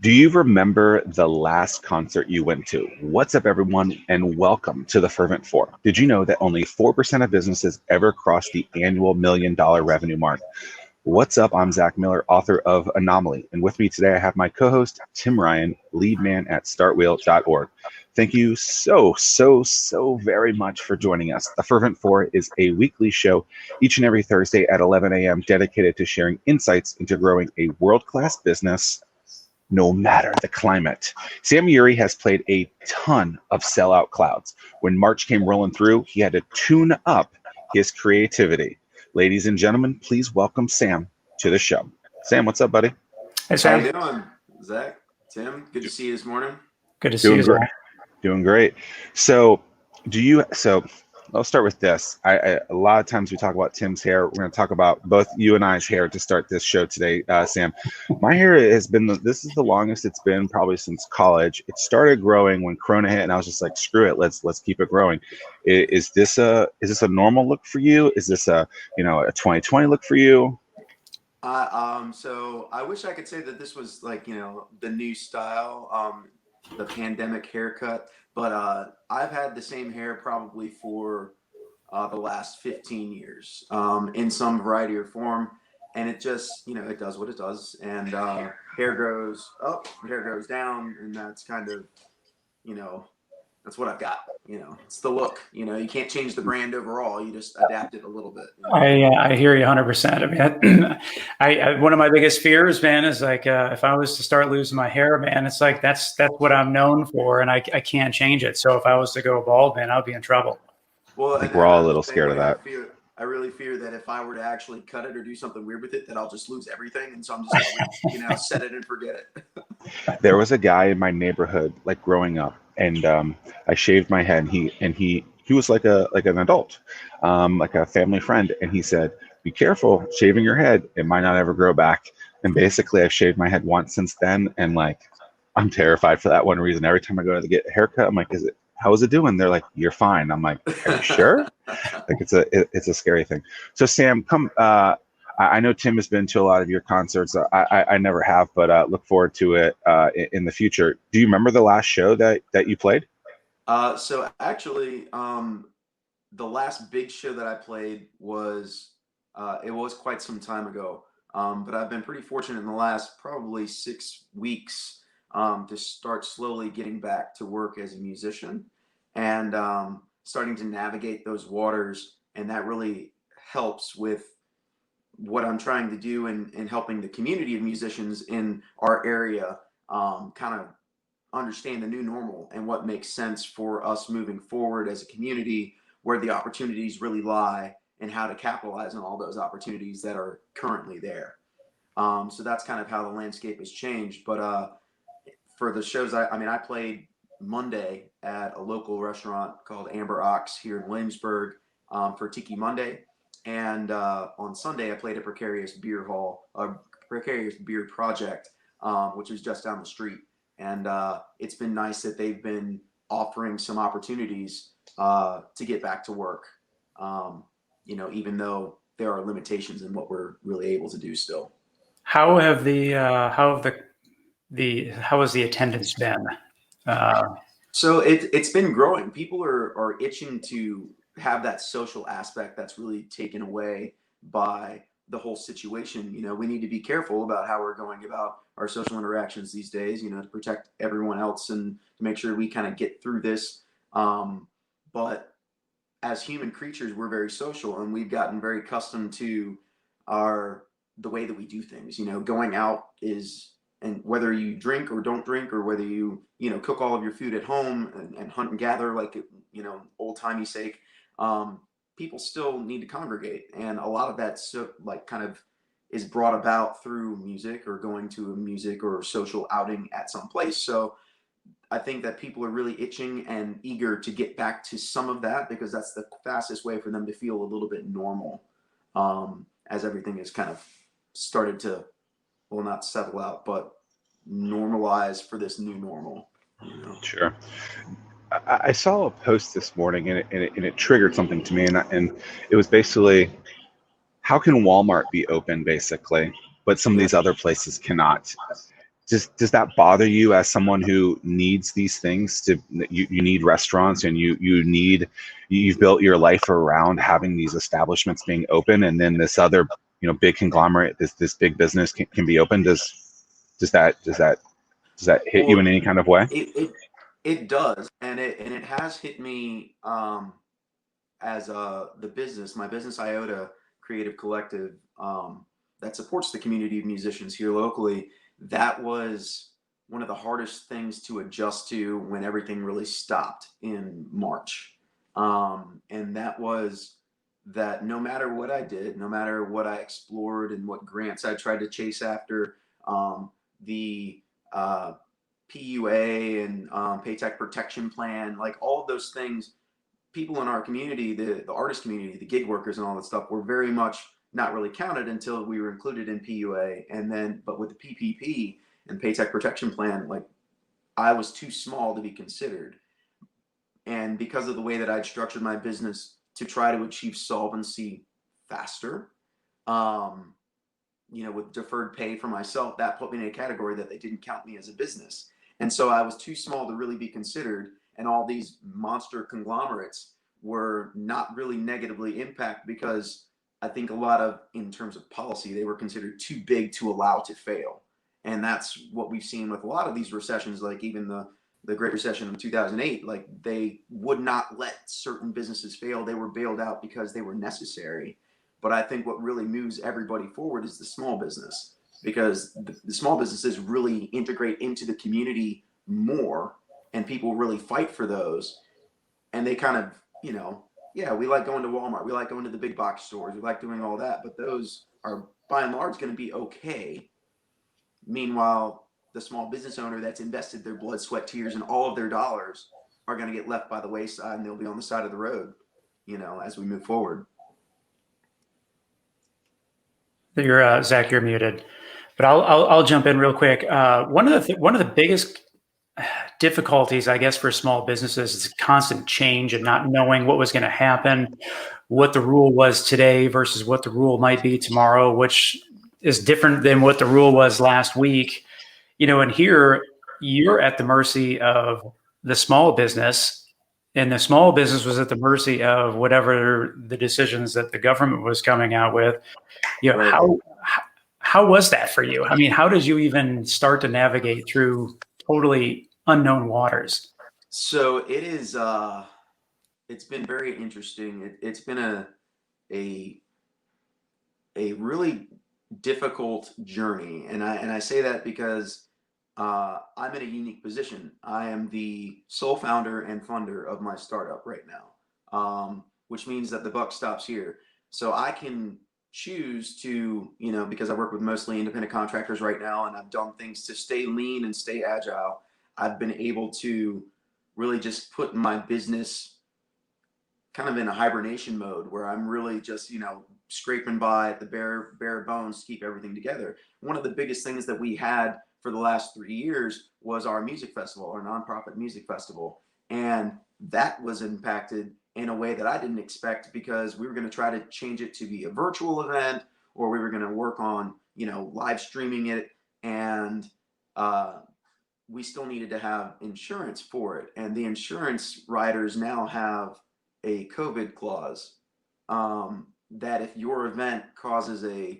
Do you remember the last concert you went to? What's up, everyone, and welcome to the Fervent 4. Did you know that only 4% of businesses ever cross the annual $1 million revenue mark? What's up? I'm Zach Miller, author of Anomaly, and with me today I have my co-host, Tim Ryan, lead man at startwheel.org. Thank you so very much for joining us. The Fervent 4 is a weekly show each and every Thursday at 11 a.m. dedicated to sharing insights into growing a world-class business no matter the climate. Sam Eure has played a ton of sellout clouds. When March came rolling through, he had to tune up his creativity. Ladies and gentlemen, please welcome Sam to the show. Sam, what's up, buddy? Hey, Sam. How you doing, Zach? Tim, good to see you this morning. Good to see you, Great. Zach. Doing great. So I'll start with this. A lot of times we talk about Tim's hair. We're going to talk about both you and I's hair to start this show today, Sam. My hair has been, this is the longest it's been probably since college. It started growing when Corona hit, and I was just like, screw it, let's keep it growing. Is this a normal look for you? Is this a 2020 look for you? So I wish I could say that this was like, the new style, the pandemic haircut, but I've had the same hair probably for the last 15 years, in some variety or form. And it just, it does what it does. And hair grows up, hair goes down, and that's kind of, that's what I've got. It's the look. You can't change the brand overall. You just adapt it a little bit. I hear you 100%. I mean, I one of my biggest fears, man, is like if I was to start losing my hair, man, it's like that's what I'm known for, and I can't change it. So if I was to go bald, man, I'll be in trouble. Well, I think we're all a little scared of that. I really fear that if I were to actually cut it or do something weird with it, that I'll just lose everything, and so I'm just gonna, set it and forget it. There was a guy in my neighborhood, like growing up, and I shaved my head. And he was like an adult, like a family friend, and he said, "Be careful shaving your head; it might not ever grow back." And basically, I've shaved my head once since then, and like I'm terrified for that one reason. Every time I go to get a haircut, I'm like, how is it doing? They're like, "You're fine." I'm like, "Are you sure?" Like it's a scary thing. So Sam, come. I know Tim has been to a lot of your concerts. I never have, but look forward to it in the future. Do you remember the last show that you played? So actually, the last big show that I played was it was quite some time ago. But I've been pretty fortunate in the last probably 6 weeks to start slowly getting back to work as a musician and starting to navigate those waters, and that really helps with what I'm trying to do in helping the community of musicians in our area kind of understand the new normal and what makes sense for us moving forward as a community, where the opportunities really lie, and how to capitalize on all those opportunities that are currently there. So that's kind of how the landscape has changed. But for the shows, I played Monday at a local restaurant called Amber Ox here in Williamsburg for Tiki Monday. And on Sunday, I played at Precarious Beer Project, which is just down the street. And it's been nice that they've been offering some opportunities to get back to work, even though there are limitations in what we're really able to do still. How has the attendance been? So it's been growing. People are itching to have that social aspect that's really taken away by the whole situation. We need to be careful about how we're going about our social interactions these days, to protect everyone else and to make sure we kind of get through this. But as human creatures, we're very social, and we've gotten very accustomed to the way that we do things. Going out is, and whether you drink or don't drink, or whether you cook all of your food at home and hunt and gather like old timey sake, people still need to congregate, and a lot of that kind of is brought about through music or going to a music or social outing at some place. So I think that people are really itching and eager to get back to some of that, because that's the fastest way for them to feel a little bit normal, as everything has kind of started to, well, not settle out, but normalize for this new normal. Sure. I saw a post this morning, and it triggered something to me, and it was basically, how can Walmart be open basically, but some of these other places cannot? does that bother you as someone who needs these things? You need restaurants, and you've built your life around having these establishments being open, and then this other big conglomerate, this big business can be open. Does that hit you Well, in any kind of way? it does, and it has hit me as the business, my business Iota Creative Collective, that supports the community of musicians here locally. That was one of the hardest things to adjust to when everything really stopped in March. And that was that no matter what I did, no matter what I explored and what grants I tried to chase after, the PUA and Paycheck Protection Plan, like all of those things, people in our community, the artist community, the gig workers and all that stuff were very much not really counted until we were included in PUA. And then, but with the PPP and Paycheck Protection Plan, like I was too small to be considered. And because of the way that I'd structured my business to try to achieve solvency faster, with deferred pay for myself, that put me in a category that they didn't count me as a business. And so I was too small to really be considered. And all these monster conglomerates were not really negatively impacted because I think a lot of, in terms of policy, they were considered too big to allow to fail. And that's what we've seen with a lot of these recessions, like even the Great Recession of 2008, like they would not let certain businesses fail. They were bailed out because they were necessary. But I think what really moves everybody forward is the small business, because the small businesses really integrate into the community more, and people really fight for those. And they kind of, yeah, we like going to Walmart, we like going to the big box stores, we like doing all that, but those are by and large going to be okay. Meanwhile, the small business owner that's invested their blood, sweat, tears, and all of their dollars are going to get left by the wayside, and they'll be on the side of the road, as we move forward. You're Zach, you're muted, but I'll jump in real quick. One of the biggest difficulties, I guess, for small businesses is constant change and not knowing what was going to happen, what the rule was today versus what the rule might be tomorrow, which is different than what the rule was last week. And here you're at the mercy of the small business, and the small business was at the mercy of whatever the decisions that the government was coming out with. Right. How was that for you? I mean, how did you even start to navigate through totally unknown waters? So it is. It's been very interesting. It's been a really difficult journey, and I say that because I'm in a unique position. I am the sole founder and funder of my startup right now, which means that the buck stops here. So I can choose to, because I work with mostly independent contractors right now, and I've done things to stay lean and stay agile. I've been able to really just put my business kind of in a hibernation mode where I'm really just, scraping by at the bare bones to keep everything together. One of the biggest things that we had for the last 3 years was our music festival, our nonprofit music festival. And that was impacted in a way that I didn't expect, because we were going to try to change it to be a virtual event, or we were going to work on, live streaming it. And we still needed to have insurance for it. And the insurance riders now have a COVID clause, that if your event causes a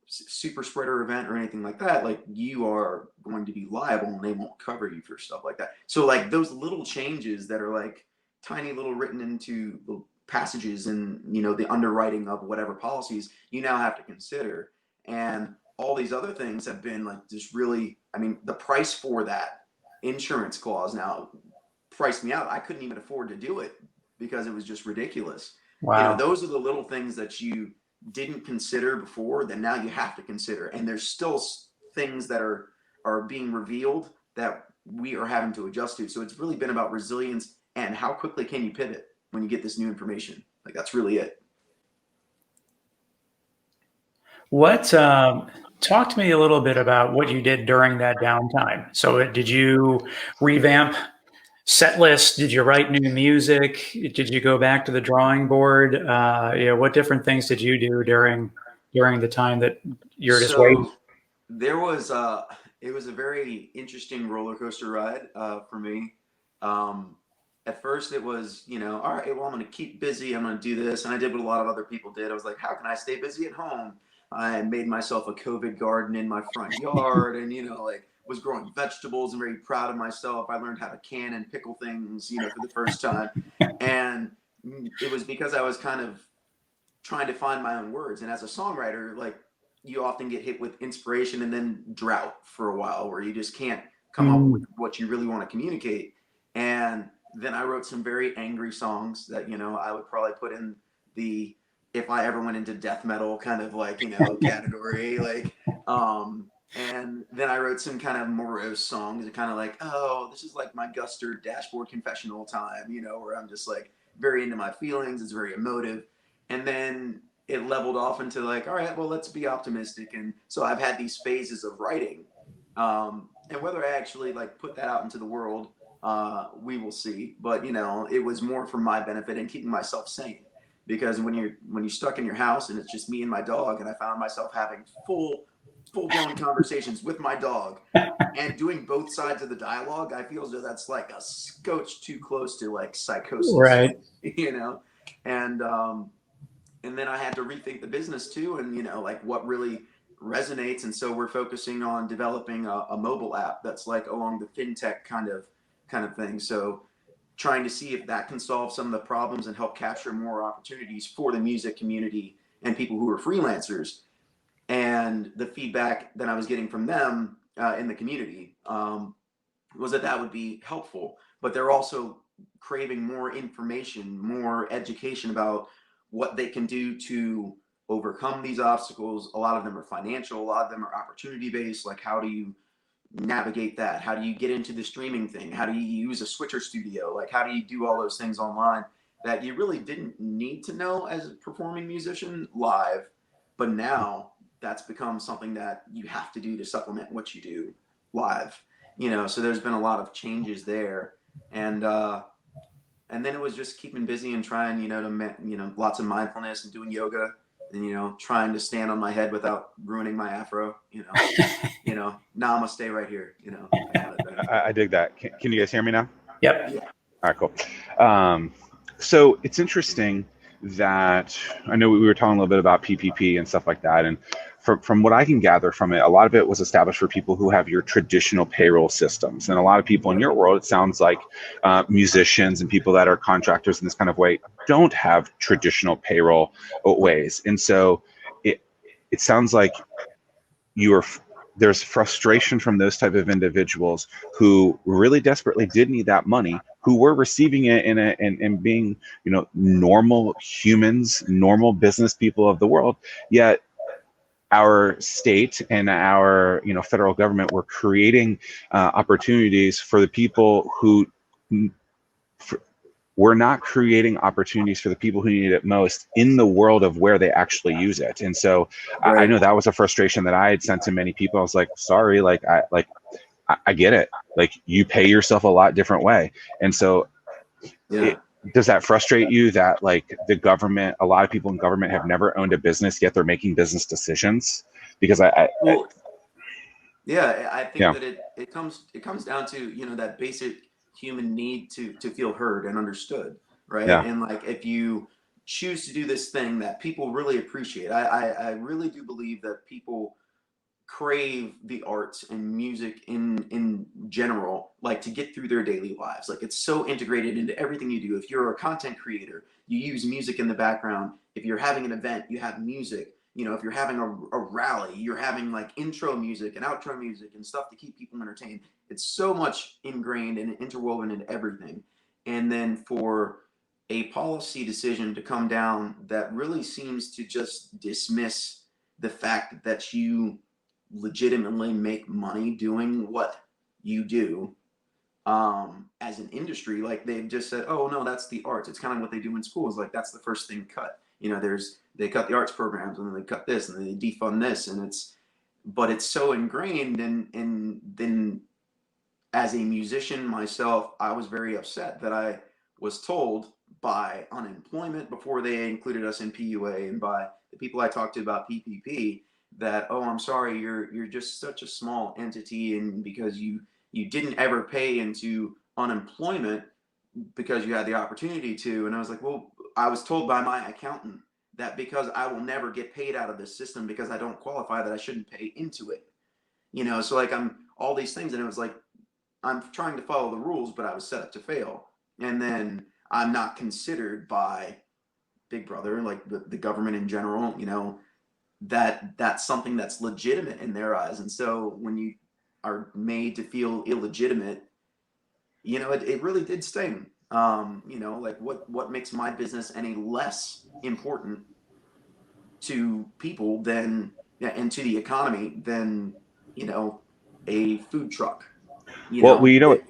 super spreader event or anything like that, like you are going to be liable, and they won't cover you for stuff like that. So like those little changes that are like tiny little written into the passages and the underwriting of whatever policies you now have to consider. And all these other things have been like just really, the price for that insurance clause now priced me out. I couldn't even afford to do it because it was just ridiculous. Wow. Those are the little things that you didn't consider before that now you have to consider. And there's still things that are being revealed that we are having to adjust to. So it's really been about resilience and how quickly can you pivot when you get this new information. Like that's really it. Talk to me a little bit about what you did during that downtime. So did you revamp set list? Did you write new music? Did you go back to the drawing board? What different things did you do during the time that you're just waiting? There was It was a very interesting roller coaster ride for me. Um, at first, it was, all right, well, I'm going to keep busy. I'm going to do this. And I did what a lot of other people did. I was like, how can I stay busy at home? I made myself a COVID garden in my front yard and, like was growing vegetables and very proud of myself. I learned how to can and pickle things, for the first time. And it was because I was kind of trying to find my own words. And as a songwriter, like you often get hit with inspiration and then drought for a while where you just can't come up with what you really want to communicate. And then I wrote some very angry songs that, I would probably put in the, if I ever went into death metal kind of like, category, like, and then I wrote some kind of morose songs and kind of like, oh, this is like my Guster dashboard confessional time, where I'm just like very into my feelings. It's very emotive. And then it leveled off into like, all right, well, let's be optimistic. And so I've had these phases of writing. And whether I actually like put that out into the world, we will see. But it was more for my benefit and keeping myself sane. Because when you're stuck in your house and it's just me and my dog, and I found myself having full blown conversations with my dog and doing both sides of the dialogue, I feel as though that's like a scotch too close to like psychosis, Right. And then I had to rethink the business too, and like what really resonates. And so we're focusing on developing a mobile app that's like along the fintech kind of thing. So trying to see if that can solve some of the problems and help capture more opportunities for the music community and people who are freelancers. And the feedback that I was getting from them in the community was that would be helpful, but they're also craving more information, more education about what they can do to overcome these obstacles. A lot of them are financial, a lot of them are opportunity based. Like, how do you navigate that? How do you get into the streaming thing? How do you use a switcher studio? Like, how do you do all those things online that you really didn't need to know as a performing musician live, but now that's become something that you have to do to supplement what you do live. So there's been a lot of changes there, and then it was just keeping busy and trying, to lots of mindfulness and doing yoga, and trying to stand on my head without ruining my afro. Now I'm gonna stay right here. I dig that. Can you guys hear me now? Yep. Yeah. All right, cool. So it's interesting that I know we were talking a little bit about PPP and stuff like that, and from what I can gather from it, a lot of it was established for people who have your traditional payroll systems, and a lot of people in your world, it sounds like musicians and people that are contractors in this kind of way don't have traditional payroll ways, and so it sounds like there's frustration from those type of individuals who really desperately did need that money, who were receiving it and being, normal humans, normal business people of the world. Yet our state and our, federal government were creating opportunities for the people who we're not creating opportunities for the people who need it most in the world of where they actually use it. And so I know that was a frustration that I had sent to many people. I was like, sorry, I get it. Like, you pay yourself a lot different way. And so does that frustrate you that like the government, a lot of people in government have never owned a business, yet they're making business decisions? Because I think that it comes down to, that basic human need to feel heard and understood, right? Yeah. And like, if you choose to do this thing that people really appreciate, I really do believe that people crave the arts and music in general, like to get through their daily lives. Like, it's so integrated into everything you do. If you're a content creator, you use music in the background. If you're having an event, you have music. If you're having a rally, you're having like intro music and outro music and stuff to keep people entertained. It's so much ingrained and interwoven into everything. And then for a policy decision to come down that really seems to just dismiss the fact that you legitimately make money doing what you do as an industry, like they've just said, oh no, that's the arts. It's kind of what they do in schools. Like, that's the first thing cut. They cut the arts programs, and then they cut this, and then they defund this, and it's so ingrained. And then as a musician myself, I was very upset that I was told by unemployment before they included us in PUA, and by the people I talked to about PPP, that, oh, I'm sorry, you're just such a small entity, and because you didn't ever pay into unemployment because you had the opportunity to. And I was like, well, I was told by my accountant that because I will never get paid out of this system because I don't qualify, that I shouldn't pay into it. So like I'm all these things, and it was like I'm trying to follow the rules, but I was set up to fail. And then I'm not considered by Big Brother, like the government in general, that's something that's legitimate in their eyes. And so when you are made to feel illegitimate, it really did sting. Like what makes my business any less important to people than, and to the economy than, a food truck, Well, it,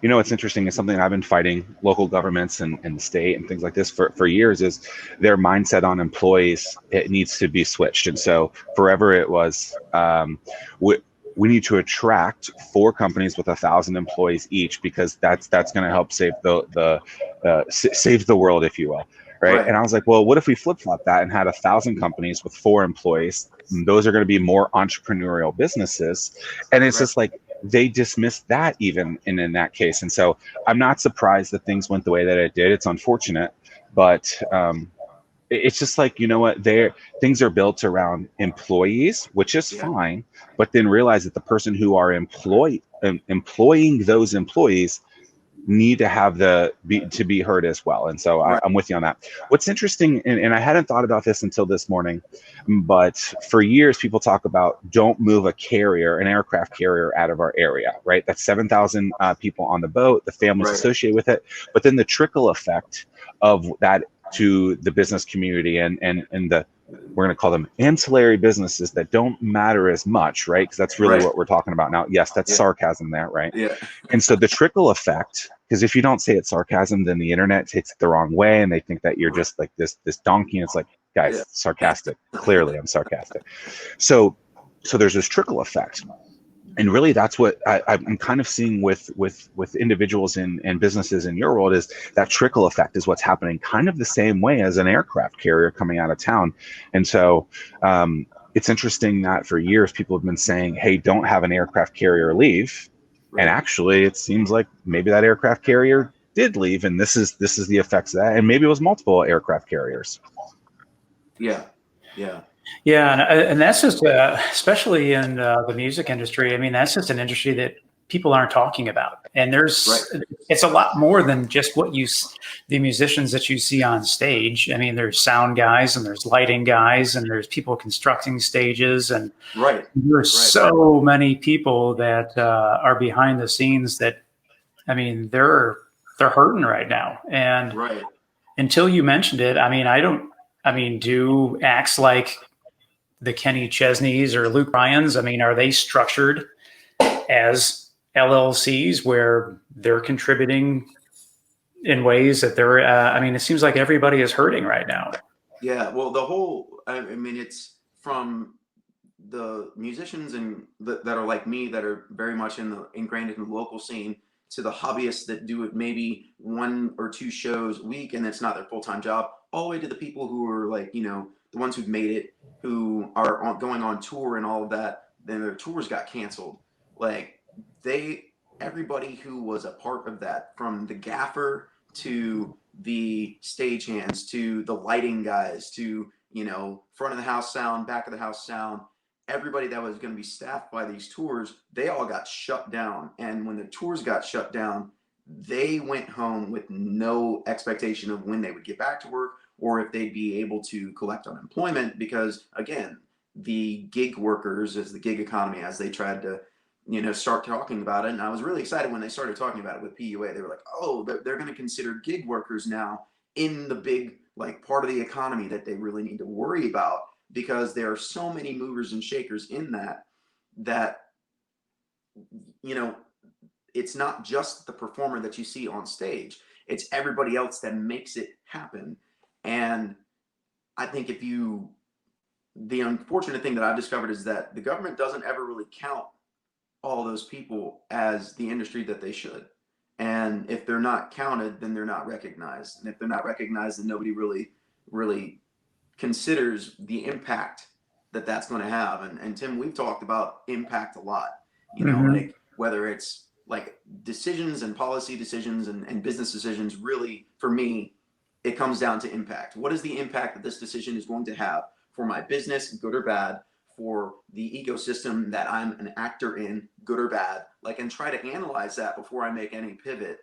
what's interesting is something I've been fighting local governments and the state and things like this for years is their mindset on employees. It needs to be switched. And so forever it was, we need to attract 4 companies with 1,000 employees each, because that's going to help save save the world, if you will. Right. And I was like, well, what if we flip flop that and had 1,000 companies with 4 employees? And those are going to be more entrepreneurial businesses. And it's just like, they dismissed that even in that case. And so I'm not surprised that things went the way that it did. It's unfortunate, but it's just like, things are built around employees, which is fine, but then realize that the person who are employing those employees need to have to be heard as well. And so I'm with you on that. What's interesting, and I hadn't thought about this until this morning, but for years people talk about don't move an aircraft carrier out of our area, right? That's 7,000 people on the boat, the families associated with it, but then the trickle effect of that to the business community and we're going to call them ancillary businesses that don't matter as much, right? Because that's really what we're talking about now. Yes, that's sarcasm there, right? Yeah. And so the trickle effect, because if you don't say it's sarcasm, then the internet takes it the wrong way, and they think that you're just like this donkey. And it's like, guys, sarcastic. Clearly, I'm sarcastic. So there's this trickle effect. And really, that's what I'm kind of seeing with individuals and businesses in your world, is that trickle effect is what's happening kind of the same way as an aircraft carrier coming out of town. And so it's interesting that for years people have been saying, hey, don't have an aircraft carrier leave. And actually, it seems like maybe that aircraft carrier did leave, and this is the effects of that. And maybe it was multiple aircraft carriers. Yeah. And that's just, especially in the music industry. I mean, that's just an industry that people aren't talking about. And it's a lot more than just the musicians that you see on stage. I mean, there's sound guys, and there's lighting guys, and there's people constructing stages, and there's so many people that are behind the scenes that, I mean, they're hurting right now. And until you mentioned it, do acts like the Kenny Chesneys or Luke Bryans, are they structured as LLCs where they're contributing in ways that they're, it seems like everybody is hurting right now. Yeah. Well, it's from the musicians that are like me, that are very much ingrained in the local scene, to the hobbyists that do it maybe 1 or 2 shows a week, and it's not their full-time job, all the way to the people who are like, the ones who've made it, who are going on tour and all of that. Then their tours got canceled. Like everybody who was a part of that, from the gaffer to the stagehands to the lighting guys to, front of the house sound, back of the house sound, everybody that was going to be staffed by these tours, they all got shut down. And when the tours got shut down, they went home with no expectation of when they would get back to work, or if they'd be able to collect unemployment, because again, the gig workers, as the gig economy, as they tried to, start talking about it. And I was really excited when they started talking about it with PUA. They were like, oh, they're going to consider gig workers now in the big, like, part of the economy that they really need to worry about, because there are so many movers and shakers in that, it's not just the performer that you see on stage, it's everybody else that makes it happen. And I think the unfortunate thing that I've discovered is that the government doesn't ever really count all those people as the industry that they should. And if they're not counted, then they're not recognized. And if they're not recognized, then nobody really considers the impact that that's going to have. And Tim, we've talked about impact a lot, you know, like whether it's like decisions and policy decisions and business decisions, really, for me, it comes down to impact. What is the impact that this decision is going to have for my business, good or bad, for the ecosystem that I'm an actor in, good or bad, like, and try to analyze that before I make any pivot,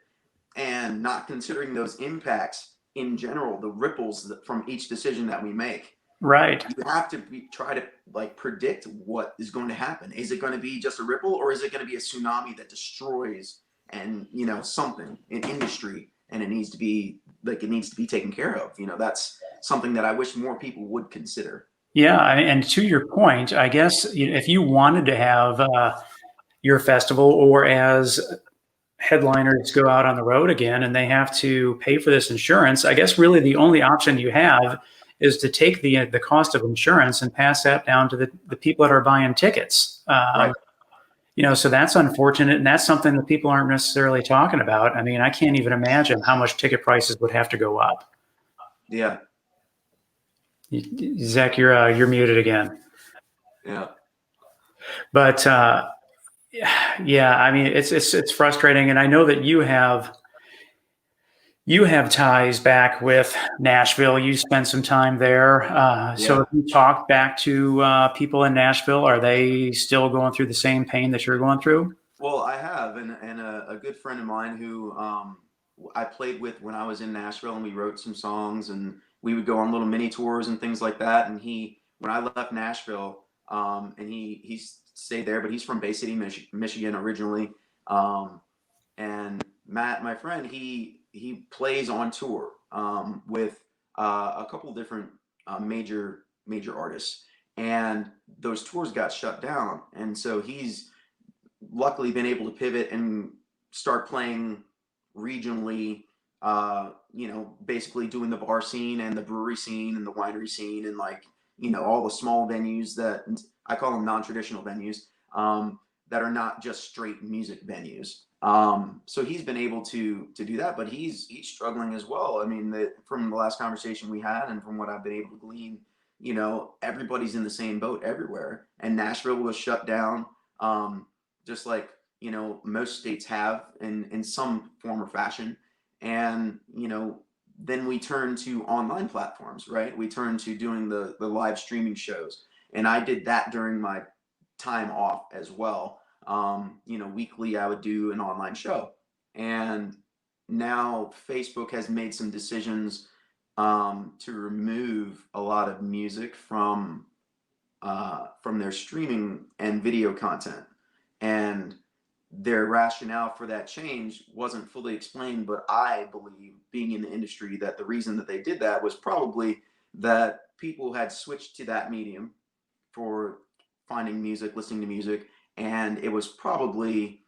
and not considering those impacts in general, the ripples from each decision that we make. Right. You have to try to like predict what is going to happen. Is it going to be just a ripple, or is it going to be a tsunami that destroys and, you know, something in industry, and it needs to be taken care of. You know, that's something that I wish more people would consider. Yeah, and to your point, I guess if you wanted to have your festival, or as headliners go out on the road again and they have to pay for this insurance, I guess really the only option you have is to take the cost of insurance and pass that down to the people that are buying tickets. Right. You know, so that's unfortunate, and that's something that people aren't necessarily talking about. I mean, I can't even imagine how much ticket prices would have to go up. Yeah. Zach, you're muted again. Yeah. But yeah, I mean, it's frustrating, and I know that you have ties back with Nashville. You spent some time there. So if you talk back to people in Nashville, are they still going through the same pain that you're going through? Well, I have, and a good friend of mine who I played with when I was in Nashville, and we wrote some songs, and we would go on little mini tours and things like that. And when I left Nashville, and he stayed there, but he's from Bay City, Michigan originally. And Matt, my friend, he plays on tour with a couple different major artists, and those tours got shut down. And so he's luckily been able to pivot and start playing regionally, you know, basically doing the bar scene and the brewery scene and the winery scene, and like, you know, all the small venues that I call them non-traditional venues, that are not just straight music venues. So he's been able to do that, but he's struggling as well. I mean, from the last conversation we had, and from what I've been able to glean, you know, everybody's in the same boat everywhere. And Nashville was shut down, just like, you know, most states have in some form or fashion. And, you know, then we turn to online platforms, right? We turn to doing the live streaming shows. And I did that during my time off as well. You know, weekly I would do an online show. And now Facebook has made some decisions to remove a lot of music from their streaming and video content. And their rationale for that change wasn't fully explained, but I believe, being in the industry, that the reason that they did that was probably that people had switched to that medium for finding music, listening to music, and it was probably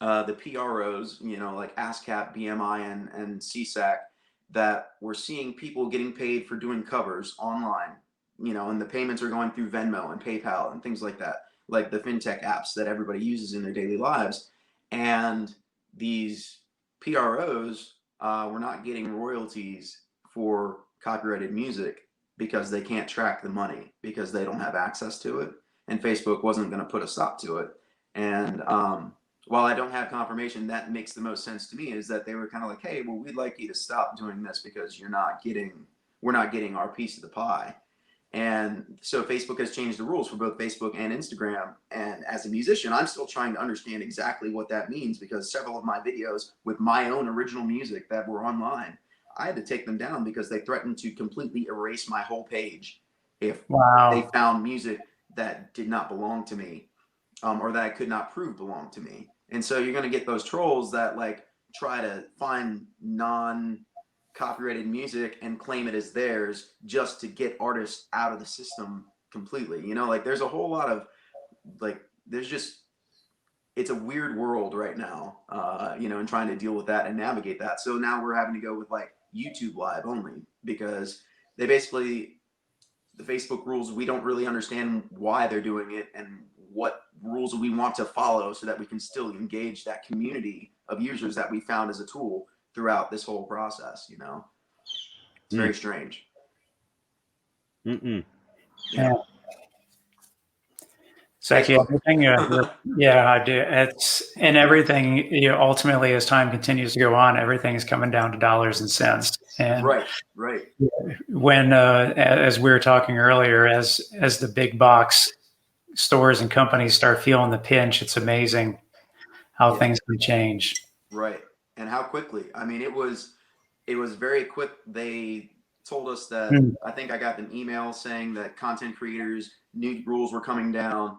the PROs, you know, like ASCAP, BMI, and CSAC, that were seeing people getting paid for doing covers online, you know, and the payments are going through Venmo and PayPal and things like that, like the fintech apps that everybody uses in their daily lives. And these PROs were not getting royalties for copyrighted music because they can't track the money, because they don't have access to it. And Facebook wasn't going to put a stop to it. And while I don't have confirmation, that makes the most sense to me, is that they were kind of like, hey, well, we'd like you to stop doing this because we're not getting our piece of the pie. And so Facebook has changed the rules for both Facebook and Instagram. And as a musician, I'm still trying to understand exactly what that means, because several of my videos with my own original music that were online, I had to take them down because they threatened to completely erase my whole page if they found music that did not belong to me, or that I could not prove belonged to me. And so you're going to get those trolls that like try to find non-copyrighted music and claim it as theirs just to get artists out of the system completely. You know, like there's a whole lot of like, it's a weird world right now, you know, and trying to deal with that and navigate that. So now we're having to go with like YouTube Live only, because they basically, the Facebook rules, we don't really understand why they're doing it and what rules we want to follow so that we can still engage that community of users that we found as a tool throughout this whole process. You know, it's very strange. Mm-mm. Yeah. So like, everything, yeah, I do. It's and everything. Ultimately, as time continues to go on, everything is coming down to dollars and cents. And right. when, as we were talking earlier, as the big box stores and companies start feeling the pinch, it's amazing how things can change. Right, and how quickly. I mean, it was very quick. They told us that I think I got an email saying that content creators new rules were coming down.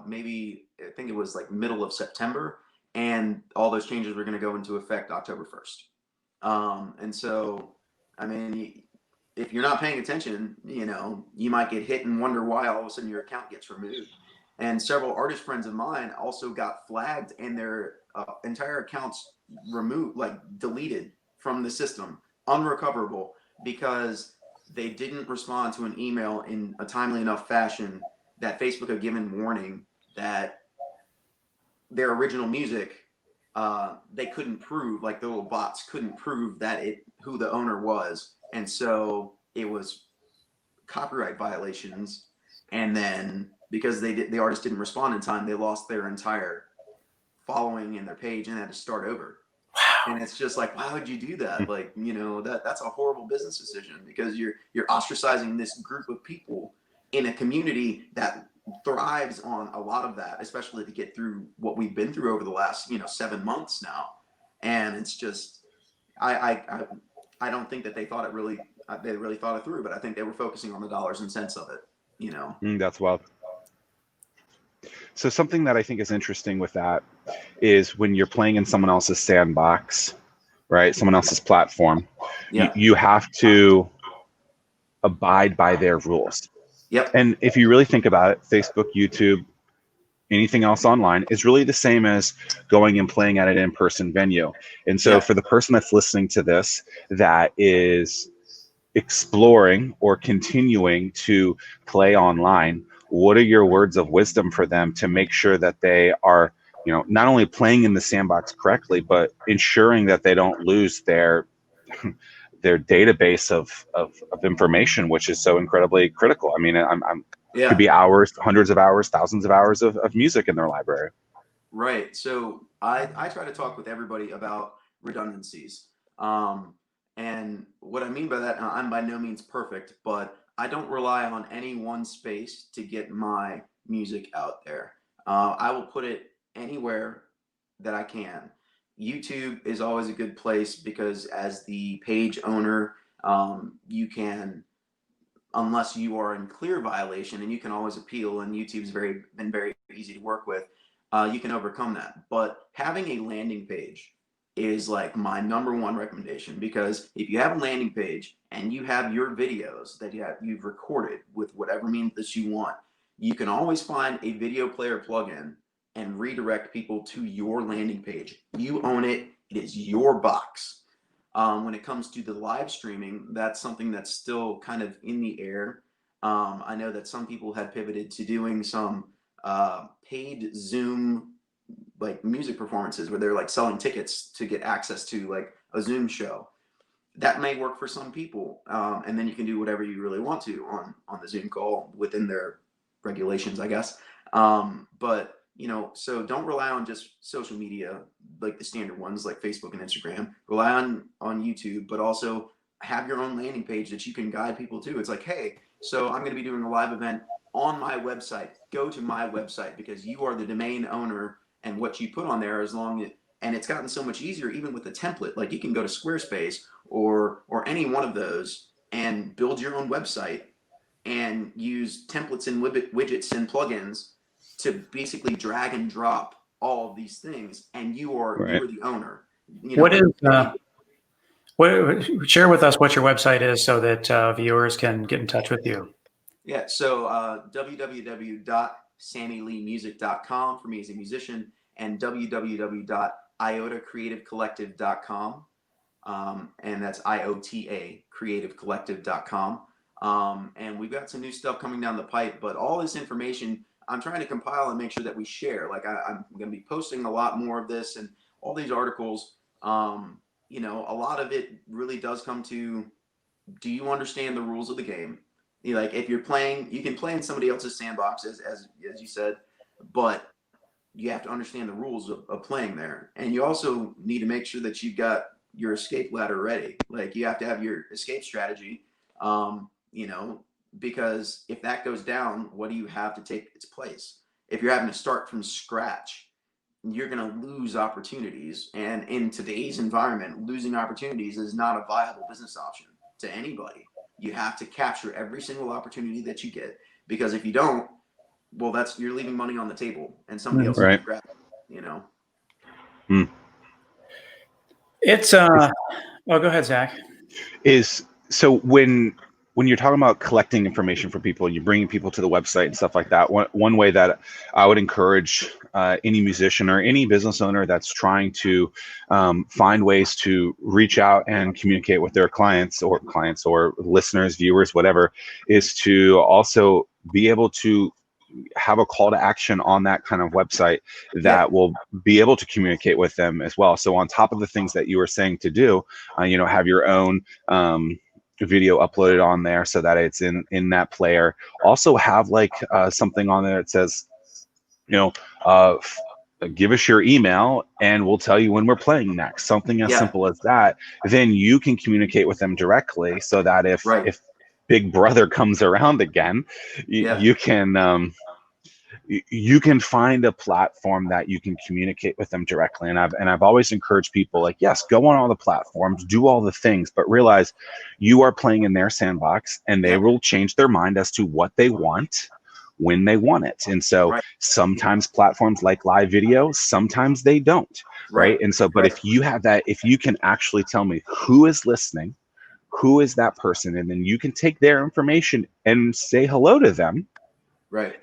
Maybe I think it was like middle of September, and all those changes were going to go into effect October 1st. And so, I mean, if you're not paying attention, you might get hit and wonder why all of a sudden your account gets removed. And several artist friends of mine also got flagged and their entire accounts removed, like deleted from the system, unrecoverable, because they didn't respond to an email in a timely enough fashion that Facebook had given warning that their original music, they couldn't prove, like the little bots couldn't prove that who the owner was, and so it was copyright violations. And then because the artist didn't respond in time, they lost their entire following and their page and had to start over. Wow. And it's just like, why would you do that? Like, that's a horrible business decision, because you're ostracizing this group of people in a community that thrives on a lot of that, especially to get through what we've been through over the last 7 months now. And it's just, I don't think that they really thought it through, but I think they were focusing on the dollars and cents of it. That's wild. So something that I think is interesting with that is when you're playing in someone else's sandbox, right? Someone else's platform, you have to abide by their rules. Yep. And if you really think about it, Facebook, YouTube, anything else online is really the same as going and playing at an in-person venue. And so for the person that's listening to this that is exploring or continuing to play online, what are your words of wisdom for them to make sure that they are, not only playing in the sandbox correctly, but ensuring that they don't lose their database of information, which is so incredibly critical? I mean, could be hours, hundreds of hours, thousands of hours of music in their library. Right. So I try to talk with everybody about redundancies. And what I mean by that, I'm by no means perfect, but I don't rely on any one space to get my music out there. I will put it anywhere that I can. YouTube is always a good place because as the page owner, you can, unless you are in clear violation, and you can always appeal, and YouTube's been very easy to work with, you can overcome that. But having a landing page is like my number one recommendation, because if you have a landing page and you have your videos that you've recorded with whatever means that you want, you can always find a video player plugin and redirect people to your landing page. You own it. It is your box. When it comes to the live streaming, that's something that's still kind of in the air. I know that some people had pivoted to doing some paid Zoom like music performances where they're like selling tickets to get access to like a Zoom show. That may work for some people, and then you can do whatever you really want to on the Zoom call within their regulations, I guess. But so don't rely on just social media like the standard ones like Facebook and Instagram. Rely on YouTube, but also have your own landing page that you can guide people to. It's like, hey, so I'm going to be doing a live event on my website. Go to my website because you are the domain owner, and what you put on there, and it's gotten so much easier even with the template. Like you can go to Squarespace or any one of those and build your own website and use templates and widgets and plugins to basically drag and drop all of these things, and you are the owner. Share with us what your website is so that viewers can get in touch with you. Yeah, so www.sammyleemusic.com for me as a musician, and www.iotacreativecollective.com, and that's IOTA creativecollective.com. And we've got some new stuff coming down the pipe, but all this information I'm trying to compile and make sure that we share. Like I'm going to be posting a lot more of this and all these articles. A lot of it really does come to, do you understand the rules of the game? Like if you're playing, you can play in somebody else's sandbox, as you said, but you have to understand the rules of playing there. And you also need to make sure that you've got your escape ladder ready. Like you have to have your escape strategy, you know, because if that goes down, what do you have to take its place? If you're having to start from scratch, you're going to lose opportunities. And in today's environment, losing opportunities is not a viable business option to anybody. You have to capture every single opportunity that you get, because if you don't, well, you're leaving money on the table, and somebody else is going to grab it, you know? It's oh, go ahead, Zach. So when you're talking about collecting information for people, you're bringing people to the website and stuff like that. One way that I would encourage any musician or any business owner that's trying to find ways to reach out and communicate with their clients or listeners, viewers, whatever, is to also be able to have a call to action on that kind of website that will be able to communicate with them as well. So on top of the things that you were saying to do, have your own video uploaded on there so that it's in that player. Also have like something on there that says, give us your email and we'll tell you when we're playing next. Something as simple as that. Then you can communicate with them directly, so that if Big Brother comes around again, you can find a platform that you can communicate with them directly. And I've always encouraged people, like, yes, go on all the platforms, do all the things, but realize you are playing in their sandbox, and they will change their mind as to what they want when they want it. And so sometimes platforms like live video, sometimes they don't, right? And so, but if you have that, if you can actually tell me who is listening, who is that person, and then you can take their information and say hello to them,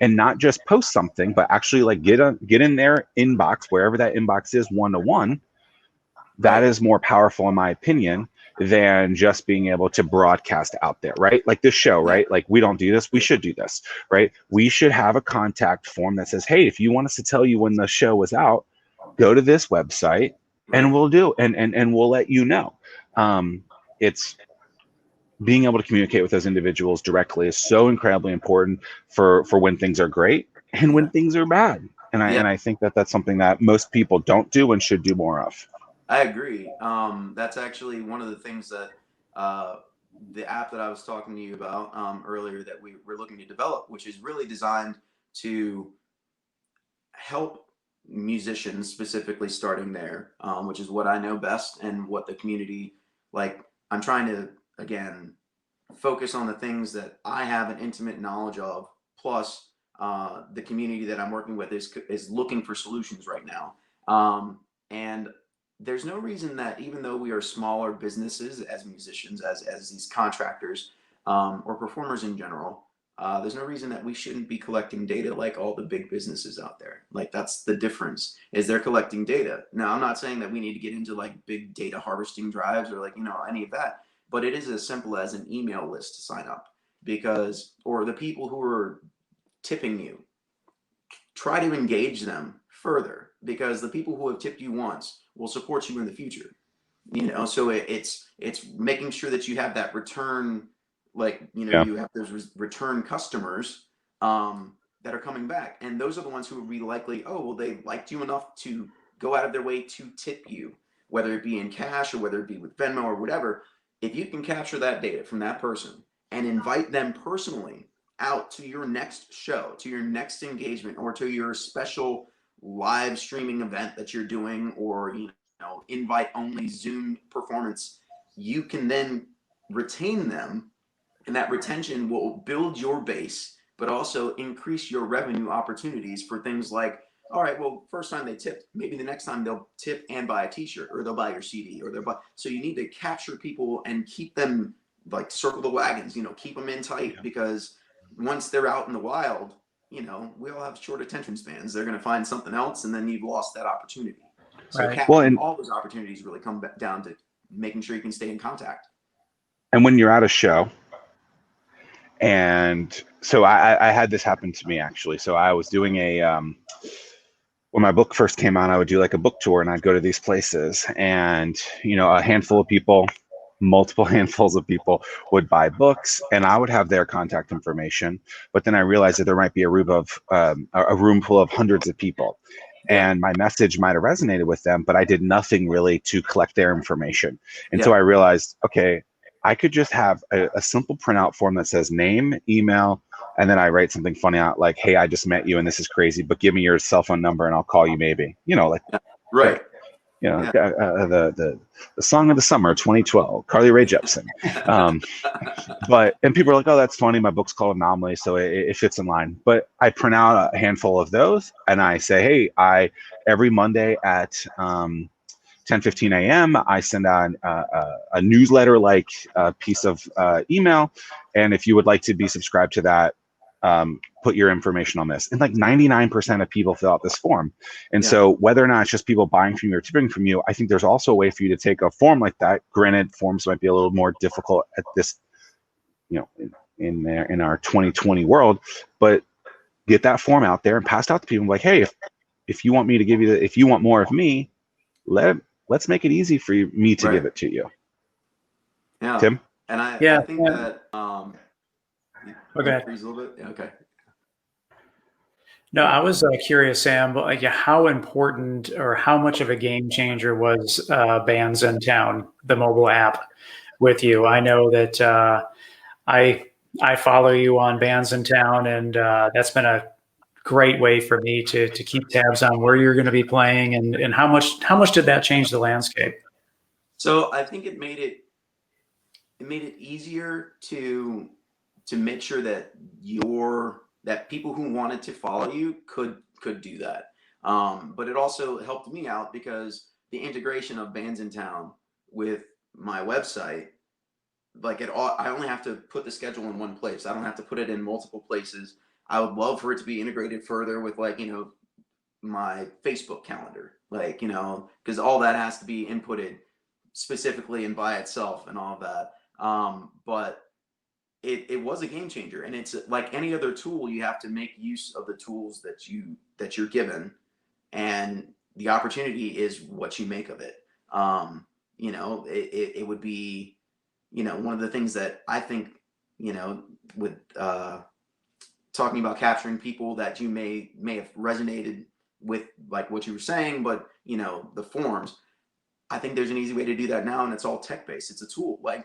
and not just post something, but actually like get in their inbox, wherever that inbox is, one-to-one. That is more powerful, in my opinion, than just being able to broadcast out there, right? Like this show, right? Like we don't do this, we should do this, right? We should have a contact form that says, hey, if you want us to tell you when the show is out, go to this website and we'll do, and we'll let you know. It's being able to communicate with those individuals directly is so incredibly important for when things are great and when things are bad. And I think that that's something that most people don't do and should do more of. I agree. That's actually one of the things that the app that I was talking to you about earlier that we're looking to develop, which is really designed to help musicians, specifically starting there, which is what I know best and what the community, like, I'm trying to, again, focus on the things that I have an intimate knowledge of, plus the community that I'm working with is looking for solutions right now. And there's no reason that, even though we are smaller businesses as musicians, as these contractors or performers in general, there's no reason that we shouldn't be collecting data like all the big businesses out there. Like, that's the difference, is they're collecting data. Now, I'm not saying that we need to get into like big data harvesting drives or like, any of that, but it is as simple as an email list to sign up, or the people who are tipping you, try to engage them further, because the people who have tipped you once will support you in the future. So it's making sure that you have that return, like, you have those return customers that are coming back, and those are the ones who will be likely, they liked you enough to go out of their way to tip you, whether it be in cash or whether it be with Venmo or whatever. If you can capture that data from that person and invite them personally out to your next show, to your next engagement, or to your special live streaming event that you're doing, or invite only Zoom performance, you can then retain them, and that retention will build your base, but also increase your revenue opportunities for things like, all right, well, first time they tipped, maybe the next time they'll tip and buy a t-shirt, or they'll buy your CD, or so you need to capture people and keep them, like, circle the wagons, keep them in tight, because once they're out in the wild, we all have short attention spans. They're going to find something else, and then you've lost that opportunity. So capturing all those opportunities really come back down to making sure you can stay in contact. And when you're at a show, and so I had this happen to me, actually. So I was doing when my book first came out, I would do like a book tour, and I'd go to these places, and a handful of people multiple handfuls of people would buy books, and I would have their contact information. But then I realized that there might be a room full of hundreds of people, and my message might have resonated with them, but I did nothing really to collect their information. And so I realized, okay, I could just have a simple printout form that says name, email, and then I write something funny out like, hey, I just met you and this is crazy, but give me your cell phone number and I'll call you maybe. Right. The song of the summer 2012, Carly Rae Jepsen. And people are like, oh, that's funny, my book's called Anomaly, so it fits in line. But I print out a handful of those and I say, hey, every Monday at 10:15 a.m. I send out a newsletter like piece of email, and if you would like to be subscribed to that, put your information on this. And like 99% of people fill out this form. And so whether or not it's just people buying from you or tipping from you, I think there's also a way for you to take a form like that. Granted, forms might be a little more difficult at this, in our 2020 world, but get that form out there and pass it out to people like, hey, if you want me to give you if you want more of me, let's make it easy for me to give it to you. Yeah. Tim? And I think that okay. A little bit. Yeah, okay. No, I was curious, Sam, like how important or how much of a game changer was Bands in Town, the mobile app, with you? I know that I follow you on Bands in Town, and that's been a great way for me to keep tabs on where you're going to be playing and how much did that change the landscape? So I think it made it easier to make sure that that people who wanted to follow you could do that. But it also helped me out because the integration of Bands in Town with my website, I only have to put the schedule in one place. I don't have to put it in multiple places. I would love for it to be integrated further with my Facebook calendar, because all that has to be inputted specifically and by itself and all of that. But it was a game changer, and it's like any other tool. You have to make use of the tools that you're given, and the opportunity is what you make of it. It would be, one of the things that I think, with talking about capturing people that you may have resonated with, like what you were saying, but the forms. I think there's an easy way to do that now, and it's all tech-based. It's a tool, right?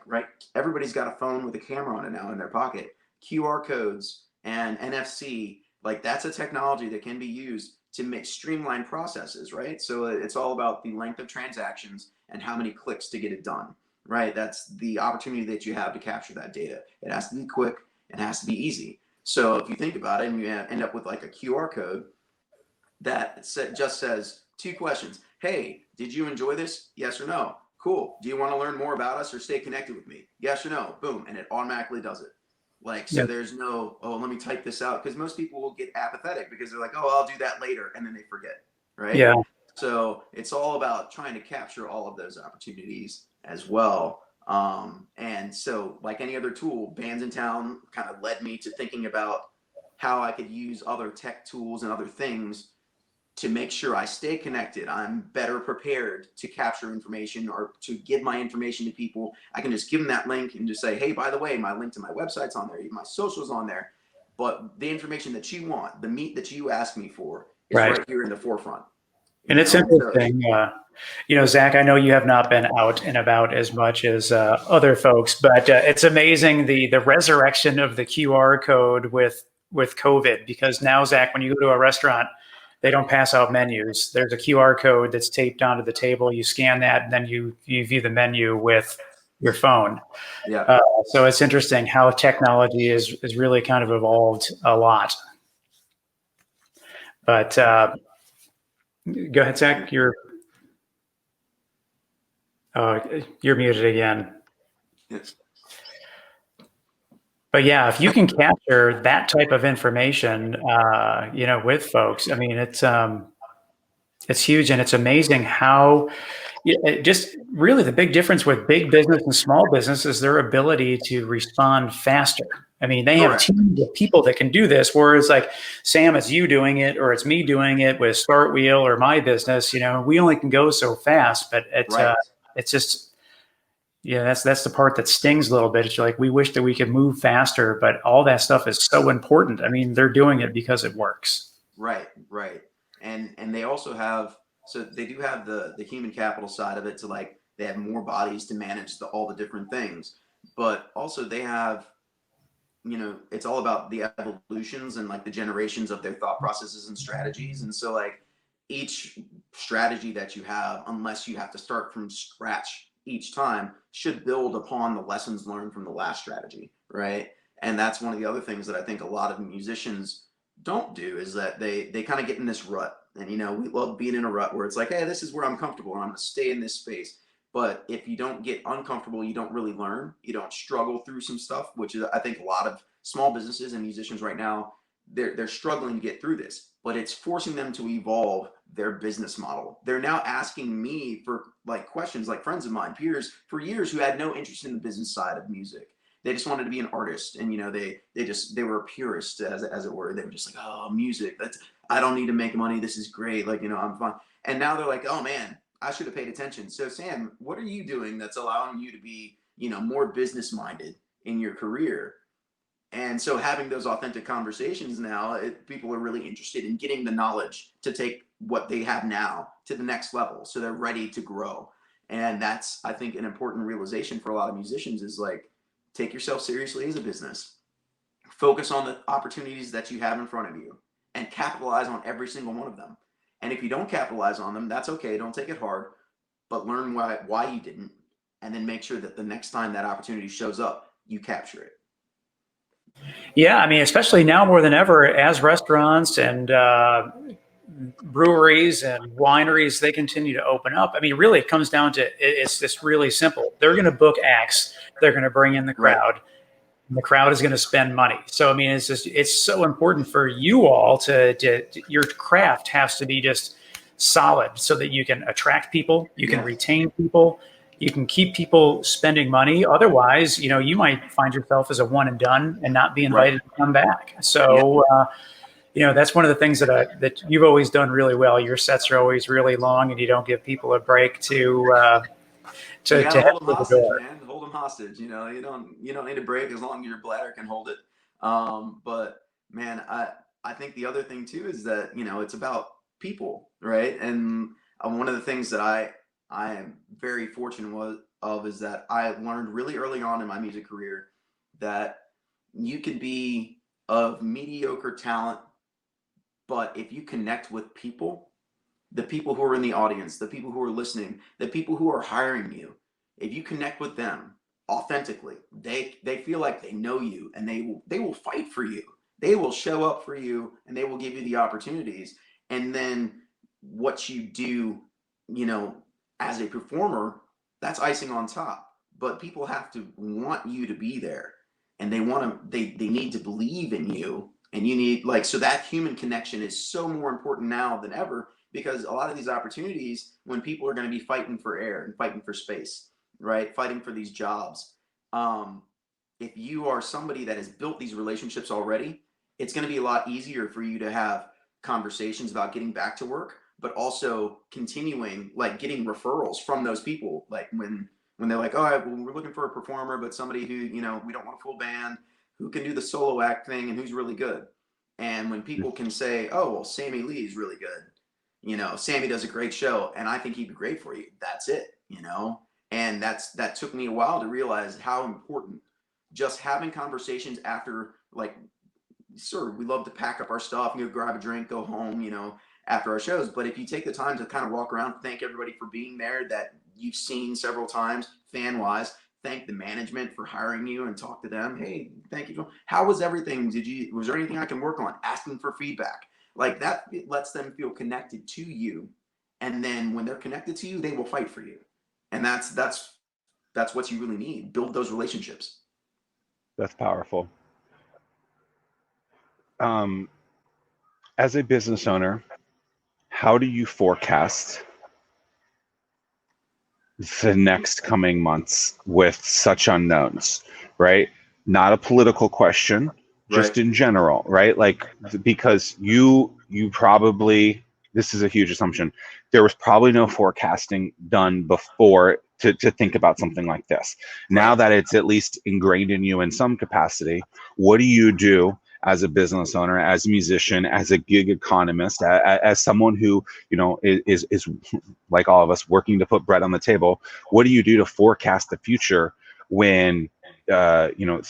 Everybody's got a phone with a camera on it now in their pocket. QR codes and NFC, that's a technology that can be used to streamline processes, right? So it's all about the length of transactions and how many clicks to get it done, right? That's the opportunity that you have to capture that data. It has to be quick. It has to be easy. So if you think about it, and you end up with a QR code that just says 2 questions. Hey, did you enjoy this? Yes or no? Cool. Do you want to learn more about us or stay connected with me? Yes or no? Boom. And it automatically does it. There's no, oh, let me type this out. Because most people will get apathetic because they're like, oh, I'll do that later. And then they forget. Right. Yeah. So it's all about trying to capture all of those opportunities as well. And so like any other tool, Bands in Town kind of led me to thinking about how I could use other tech tools and other things to make sure I stay connected. I'm better prepared to capture information or to give my information to people. I can just give them that link and just say, hey, by the way, my link to my website's on there, even my social's on there. But the information that you want, the meat that you ask me for, is right here in the forefront. And it's interesting, Zach, I know you have not been out and about as much as other folks, but it's amazing the resurrection of the QR code with COVID, because now, Zach, when you go to a restaurant, they don't pass out menus. There's a QR code that's taped onto the table. You scan that, and then you view the menu with your phone. Yeah. So it's interesting how technology is really kind of evolved a lot. But go ahead, Zach. You're muted again. Yes. But yeah, if you can capture that type of information, with folks, I mean, it's huge, and it's amazing how just really the big difference with big business and small business is their ability to respond faster. I mean, they have teams of people that can do this, whereas like, Sam, it's you doing it, or it's me doing it with Startwheel or my business, we only can go so fast, but it's just, Yeah, that's the part that stings a little bit. It's like we wish that we could move faster, but all that stuff is so important. I mean, they're doing it because it works. Right, right. And they also have, so they do have the human capital side of it, to like they have more bodies to manage all the different things, but also they have, it's all about the evolutions and like the generations of their thought processes and strategies. And so like each strategy that you have, unless you have to start from scratch each time, should build upon the lessons learned from the last strategy, right? And that's one of the other things that I think a lot of musicians don't do, is that they kind of get in this rut. And we love being in a rut where it's like, hey, this is where I'm comfortable and I'm going to stay in this space. But if you don't get uncomfortable, you don't really learn. You don't struggle through some stuff, which is, I think, a lot of small businesses and musicians right now, they're struggling to get through this. But it's forcing them to evolve their business model. They're now asking me for like questions, like friends of mine, peers for years, who had no interest in the business side of music. They just wanted to be an artist, and they were a purist, as it were. They were just like, oh, music, I don't need to make money. This is great. Like, I'm fine. And now they're like, oh man, I should have paid attention. So Sam, what are you doing that's allowing you to be, more business minded in your career? And so having those authentic conversations now, people are really interested in getting the knowledge to take what they have now to the next level. So they're ready to grow. And that's, I think, an important realization for a lot of musicians, is like, take yourself seriously as a business, focus on the opportunities that you have in front of you, and capitalize on every single one of them. And if you don't capitalize on them, that's okay. Don't take it hard, but learn why you didn't, and then make sure that the next time that opportunity shows up, you capture it. Yeah, I mean, especially now more than ever, as restaurants and breweries and wineries, they continue to open up. I mean, really, it comes down to, it's just really simple. They're going to book acts. They're going to bring in the crowd. Right. And the crowd is going to spend money. So, I mean, it's so important for you all to your craft has to be just solid, so that you can attract people, you can retain people, you can keep people spending money. Otherwise, you might find yourself as a one and done and not be invited to come back. So, that's one of the things that you've always done really well. Your sets are always really long, and you don't give people a break to hold them hostage, man. Hold them hostage. You don't need a break as long as your bladder can hold it. But man, I think the other thing too is that it's about people, right? And one of the things that I am very fortunate of is that I learned really early on in my music career that you can be of mediocre talent, but if you connect with people, the people who are in the audience, the people who are listening, the people who are hiring you, if you connect with them authentically, they feel like they know you, and they will fight for you. They will show up for you, and they will give you the opportunities. And then what you do, as a performer, that's icing on top. But people have to want you to be there, and they need to believe in you. And you need, so that human connection is so more important now than ever, because a lot of these opportunities, when people are going to be fighting for air and fighting for space, right? Fighting for these jobs. If you are somebody that has built these relationships already, it's going to be a lot easier for you to have conversations about getting back to work, but also continuing, like getting referrals from those people. Like when they're like, oh, well, we're looking for a performer, but somebody who, we don't want a full band, who can do the solo act thing and who's really good. And when people can say, oh, well, Sammy Lee is really good. Sammy does a great show and I think he'd be great for you. That's it, And that took me a while to realize how important just having conversations after, like, sure, we love to pack up our stuff, grab a drink, go home, after our shows. But if you take the time to kind of walk around, thank everybody for being there that you've seen several times, fan-wise, thank the management for hiring you and talk to them. Hey, thank you. How was everything? Was there anything I can work on? Asking for feedback. Like that, it lets them feel connected to you. And then when they're connected to you, they will fight for you. And that's what you really need. Build those relationships. That's powerful. As a business owner, how do you forecast the next coming months with such unknowns, right? Not a political question, just in general, right? Like, because you probably, this is a huge assumption, there was probably no forecasting done before to think about something like this. Now that it's at least ingrained in you in some capacity, what do you do as a business owner, as a musician, as a gig economist, as someone who, you know, is like all of us working to put bread on the table? What do you do to forecast the future when, you know,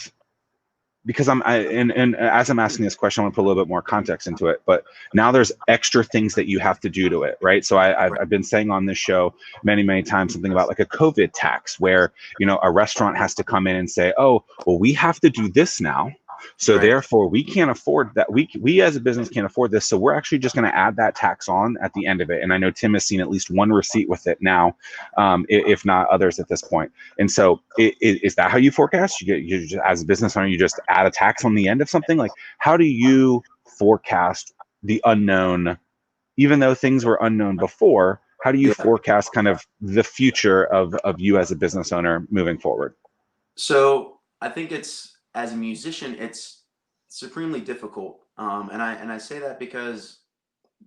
because and as I'm asking this question, I want to put a little bit more context into it, but now there's extra things that you have to do to it, right? So I've been saying on this show many times something about like a COVID tax, where, you know, a restaurant has to come in and say, oh, well, we have to do this now, so therefore we can't afford that. We as a business can't afford this, so we're actually just going to add that tax on at the end of it. And I know Tim has seen at least one receipt with it now, if not others at this point. And so is that how you forecast? You just, as a business owner, you just add a tax on the end of something? Like, how do you forecast the unknown, even though things were unknown before? How do you forecast kind of the future of you as a business owner moving forward? So I think as a musician, it's supremely difficult. And I say that because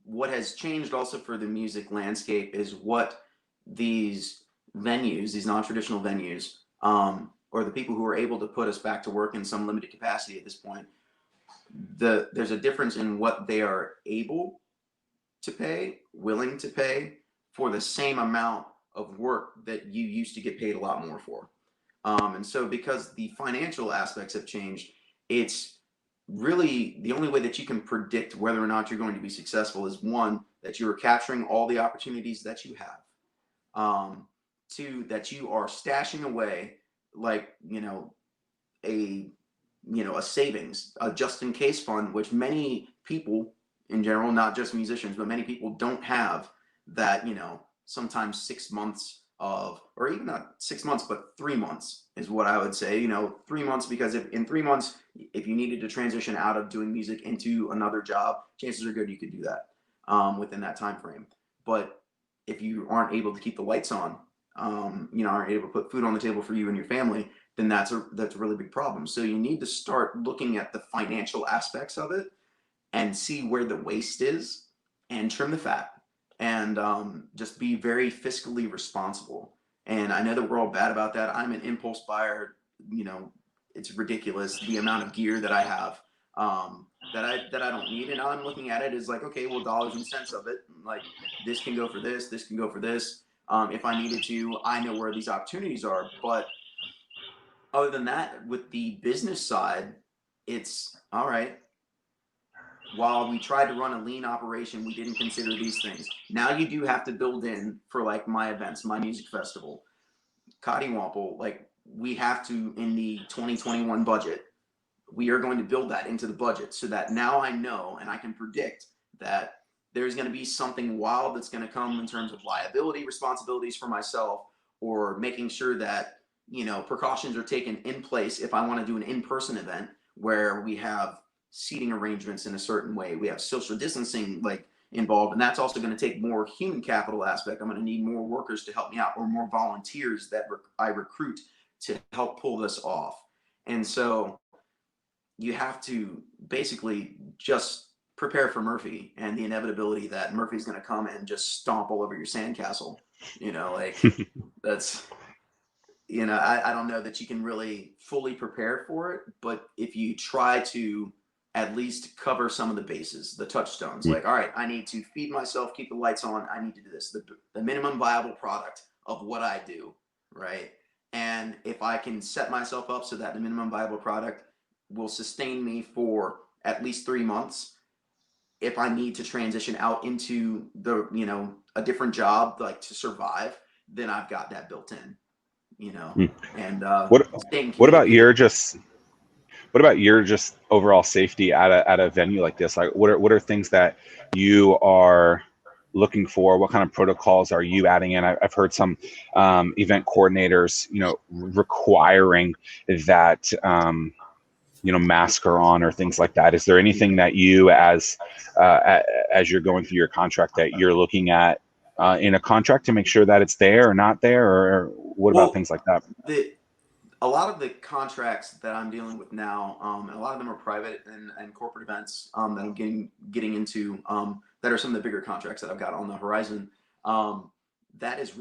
what has changed also for the music landscape is what these venues, these non-traditional venues, or the people who are able to put us back to work in some limited capacity at this point, there's a difference in what they are able to pay, willing to pay for the same amount of work that you used to get paid a lot more for. And so because the financial aspects have changed, it's really the only way that you can predict whether or not you're going to be successful is, one, that you are capturing all the opportunities that you have. Two, that you are stashing away, like, a savings, a just in case fund, which many people in general, not just musicians, but many people don't have that, sometimes 6 months of, or even not 6 months, but 3 months is what I would say, 3 months, because if in 3 months, if you needed to transition out of doing music into another job, chances are good you could do that within that time frame. But if you aren't able to keep the lights on, aren't able to put food on the table for you and your family, then that's a really big problem. So you need to start looking at the financial aspects of it and see where the waste is and trim the fat, and just be very fiscally responsible. And I know that we're all bad about that. I'm an impulse buyer. It's ridiculous the amount of gear that I have that I don't need. And I'm looking at it as like, okay, well, dollars and cents of it, like this can go for this, this can go for this. If I needed to, I know where these opportunities are. But other than that, with the business side, it's all right. While we tried to run a lean operation, we didn't consider these things. Now you do have to build in for like my events, my music festival, Cottywomple, like we have to, in the 2021 budget, we are going to build that into the budget so that now I know and I can predict that there's going to be something wild that's going to come in terms of liability, responsibilities for myself, or making sure that, precautions are taken in place if I want to do an in-person event where we have seating arrangements in a certain way. We have social distancing like involved, and that's also going to take more human capital aspect. I'm going to need more workers to help me out, or more volunteers that I recruit to help pull this off. And so you have to basically just prepare for Murphy and the inevitability that Murphy's going to come and just stomp all over your sandcastle. That's, I don't know that you can really fully prepare for it, but if you try to at least cover some of the bases, the touchstones, like, all right, I need to feed myself, keep the lights on, I need to do this, the minimum viable product of what I do, right? And if I can set myself up so that the minimum viable product will sustain me for at least 3 months, if I need to transition out into a different job, like to survive, then I've got that built in. And what about your just overall safety at a venue like this? Like, what are things that you are looking for? What kind of protocols are you adding in? I've heard some event coordinators, requiring that mask are on or things like that. Is there anything that you, as you're going through your contract, that you're looking at in a contract to make sure that it's there or not there, or what about things like that? A lot of the contracts that I'm dealing with now, and a lot of them are private and corporate events that I'm getting into, that are some of the bigger contracts that I've got on the horizon. That is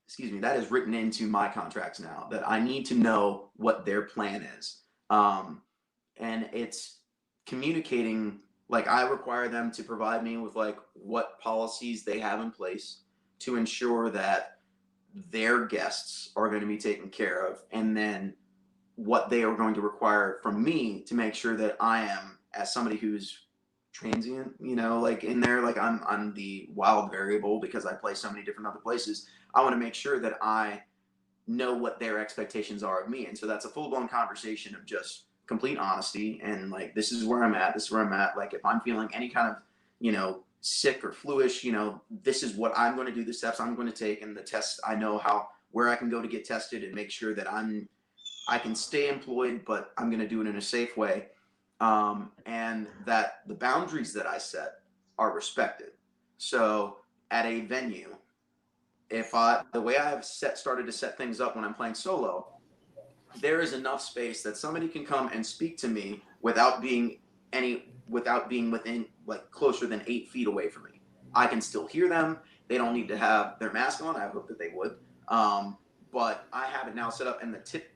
excuse me, that is written into my contracts now, that I need to know what their plan is. And it's communicating, like I require them to provide me with like what policies they have in place to ensure that their guests are going to be taken care of, and then what they are going to require from me to make sure that I am, as somebody who's transient, you know, like in there, like I'm the wild variable because I play so many different other places. I want to make sure that I know what their expectations are of me. And so that's a full-blown conversation of just complete honesty and like, this is where I'm at, this is where I'm at. Like if I'm feeling any kind of, you know, sick or fluish, you know, this is what I'm going to do, the steps I'm going to take, and the tests, I know where I can go to get tested and make sure that I can stay employed, but I'm going to do it in a safe way. And that the boundaries that I set are respected. So at a venue, the way I have started to set things up when I'm playing solo, there is enough space that somebody can come and speak to me without being within like closer than 8 feet away from me. I can still hear them. They don't need to have their mask on. I hope that they would. But I have it now set up in the tip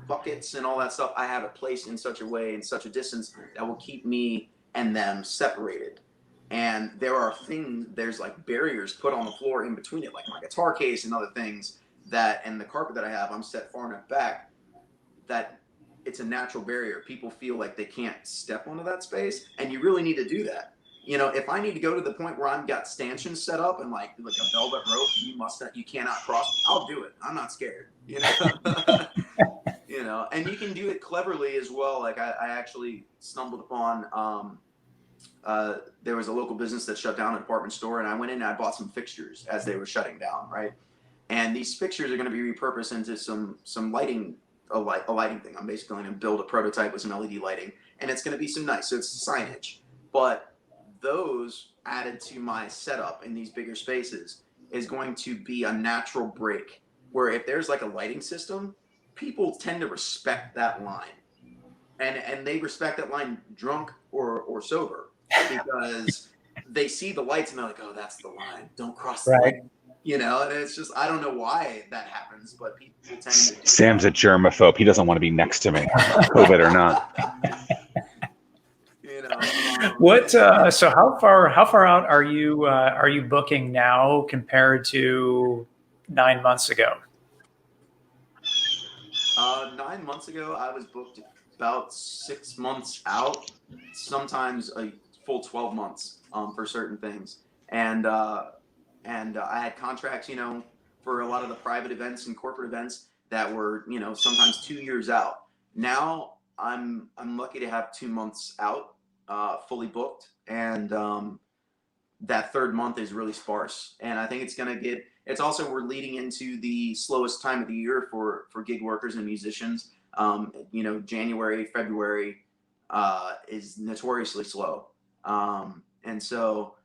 buckets and all that stuff. I have it placed in such a way, in such a distance that will keep me and them separated. And there's like barriers put on the floor in between it, like my guitar case and other things and the carpet that I have, I'm set far enough back that it's a natural barrier. People feel like they can't step onto that space, and you really need to do that. You know, if I need to go to the point where I've got stanchions set up and like a velvet rope, you cannot cross, I'll do it. I'm not scared, you know? You know, and you can do it cleverly as well. Like I actually stumbled upon, there was a local business that shut down, a department store, and I went in and I bought some fixtures as they were shutting down, right? And these fixtures are going to be repurposed into some lighting, a lighting thing. I'm basically going to build a prototype with some LED lighting, and it's going to be some nice, so it's signage. But those added to my setup in these bigger spaces is going to be a natural break, where if there's like a lighting system, people tend to respect that line. And they respect that line drunk or sober, because they see the lights and they're like, oh, that's the line. Don't cross the line. You know, and it's just, I don't know why that happens, but people tend to do Sam's a germaphobe. He doesn't want to be next to me, COVID or not. You know, What? So how far out are you booking now compared to 9 months ago? 9 months ago, I was booked about 6 months out, sometimes a full 12 months for certain things. And I had contracts, you know, for a lot of the private events and corporate events that were, you know, sometimes 2 years out. Now I'm lucky to have 2 months out, fully booked, and that third month is really sparse. And I think it's also, we're leading into the slowest time of the year for gig workers and musicians. You know, January, February is notoriously slow. And so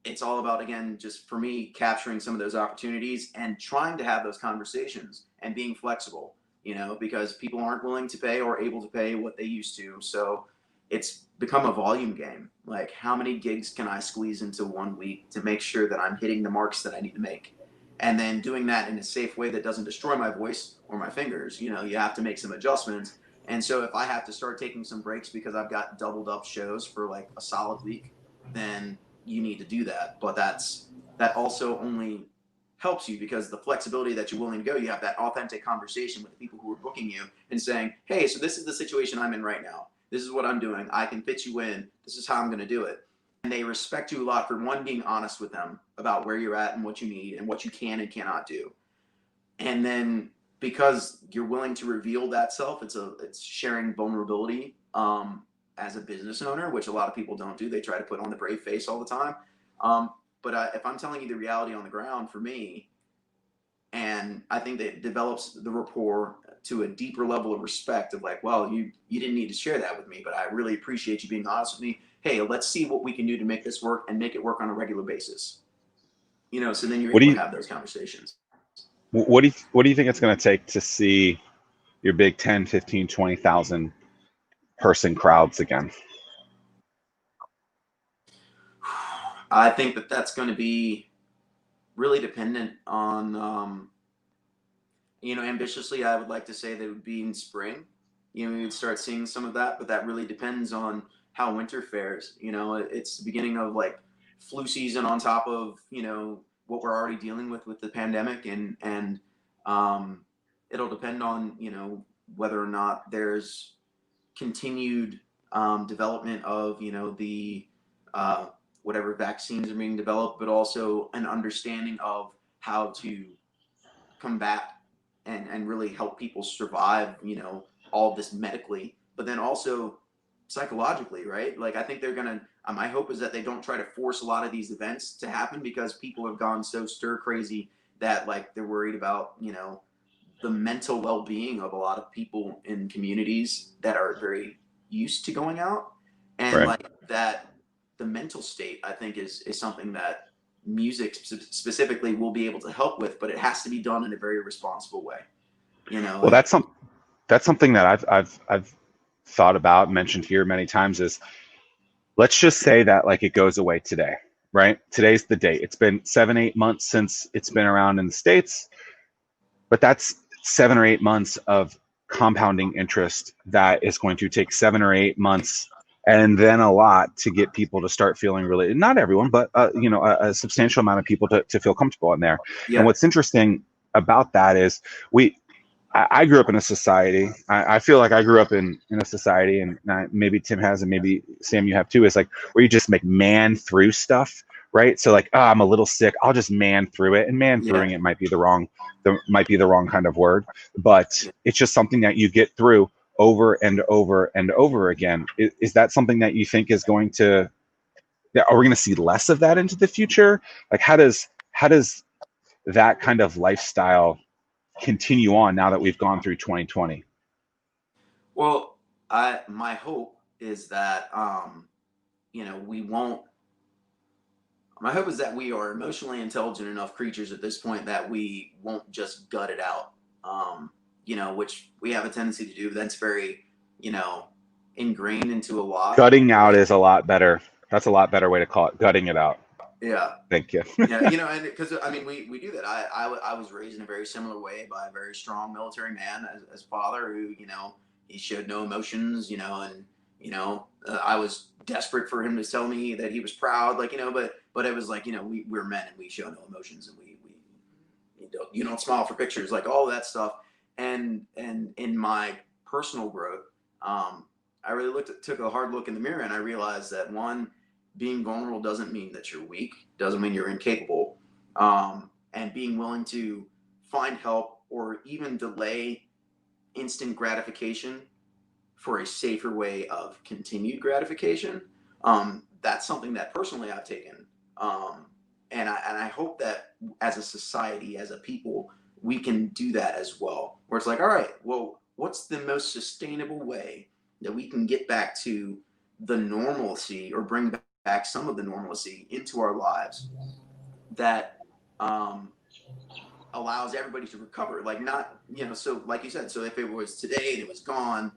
it's all about, again, just for me, capturing some of those opportunities and trying to have those conversations and being flexible, you know, because people aren't willing to pay or able to pay what they used to. So it's become a volume game. Like, how many gigs can I squeeze into 1 week to make sure that I'm hitting the marks that I need to make? And then doing that in a safe way that doesn't destroy my voice or my fingers. You know, you have to make some adjustments. And so if I have to start taking some breaks because I've got doubled up shows for like a solid week, then you need to do that. But that also only helps you because the flexibility that you're willing to go, you have that authentic conversation with the people who are booking you and saying, hey, so this is the situation I'm in right now. This is what I'm doing. I can fit you in. This is how I'm going to do it. And they respect you a lot for, one, being honest with them about where you're at and what you need and what you can and cannot do. And then because you're willing to reveal that self, it's sharing vulnerability as a business owner, which a lot of people don't do. They try to put on the brave face all the time. But if I'm telling you the reality on the ground for me, and I think that it develops the rapport to a deeper level of respect of like, well, you didn't need to share that with me, but I really appreciate you being honest with me. Hey, let's see what we can do to make this work and make it work on a regular basis. You know, so then you're able to have those conversations. What do you think it's going to take to see your big 10, 15, 20,000 person crowds again? I think that that's going to be really dependent on ambitiously, I would like to say that it would be in spring. We would start seeing some of that, but that really depends on how winter fares. It's the beginning of like flu season on top of, what we're already dealing with the pandemic, and it'll depend on, whether or not there's continued development of, the whatever vaccines are being developed, but also an understanding of how to combat and really help people survive, all of this medically, but then also psychologically, right? Like, I think they're gonna. My hope is that they don't try to force a lot of these events to happen, because people have gone so stir crazy that like they're worried about, the mental well-being of a lot of people in communities that are very used to going out, and Right. like that, the mental state, I think, is something that music specifically will be able to help with, but it has to be done in a very responsible way. Well, that's something that I've thought about, mentioned here many times, is let's just say that like it goes away today, right? Today's the date. It's been 7-8 months since it's been around in the States, but that's 7 or 8 months of compounding interest that is going to take 7 or 8 months and then a lot to get people to start feeling really, not everyone, but a substantial amount of people to feel comfortable in there. Yeah. And what's interesting about that is I grew up in a society. I feel like I grew up in a society, and maybe Tim has, and maybe Sam, you have too, is like where you just man through stuff, right? So like, oh, I'm a little sick, I'll just man through it. And throughing it might be the wrong kind of word, but it's just something that you get through over and over and over again. Is that something that you think is going to? Are we going to see less of that into the future? Like, how does that kind of lifestyle continue on now that we've gone through 2020? Well, my hope is that we won't. My hope is that we are emotionally intelligent enough creatures at this point that we won't just gut it out. Which we have a tendency to do. That's very, ingrained into a lot. Gutting out is a lot better. That's a lot better way to call it. Gutting it out. Yeah. Thank you. Yeah, and because we do that. I was raised in a very similar way by a very strong military man as father, who he showed no emotions, and I was desperate for him to tell me that he was proud, like but it was like we're men and we show no emotions, and we you don't smile for pictures, like all of that stuff, and in my personal growth, I really took a hard look in the mirror, and I realized that one, being vulnerable doesn't mean that you're weak, doesn't mean you're incapable. And being willing to find help or even delay instant gratification for a safer way of continued gratification, that's something that personally I've taken. And I hope that as a society, as a people, we can do that as well. Where it's like, all right, well, what's the most sustainable way that we can get back to the normalcy, or bring back some of the normalcy into our lives that allows everybody to recover, like not, so like you said, so if it was today and it was gone,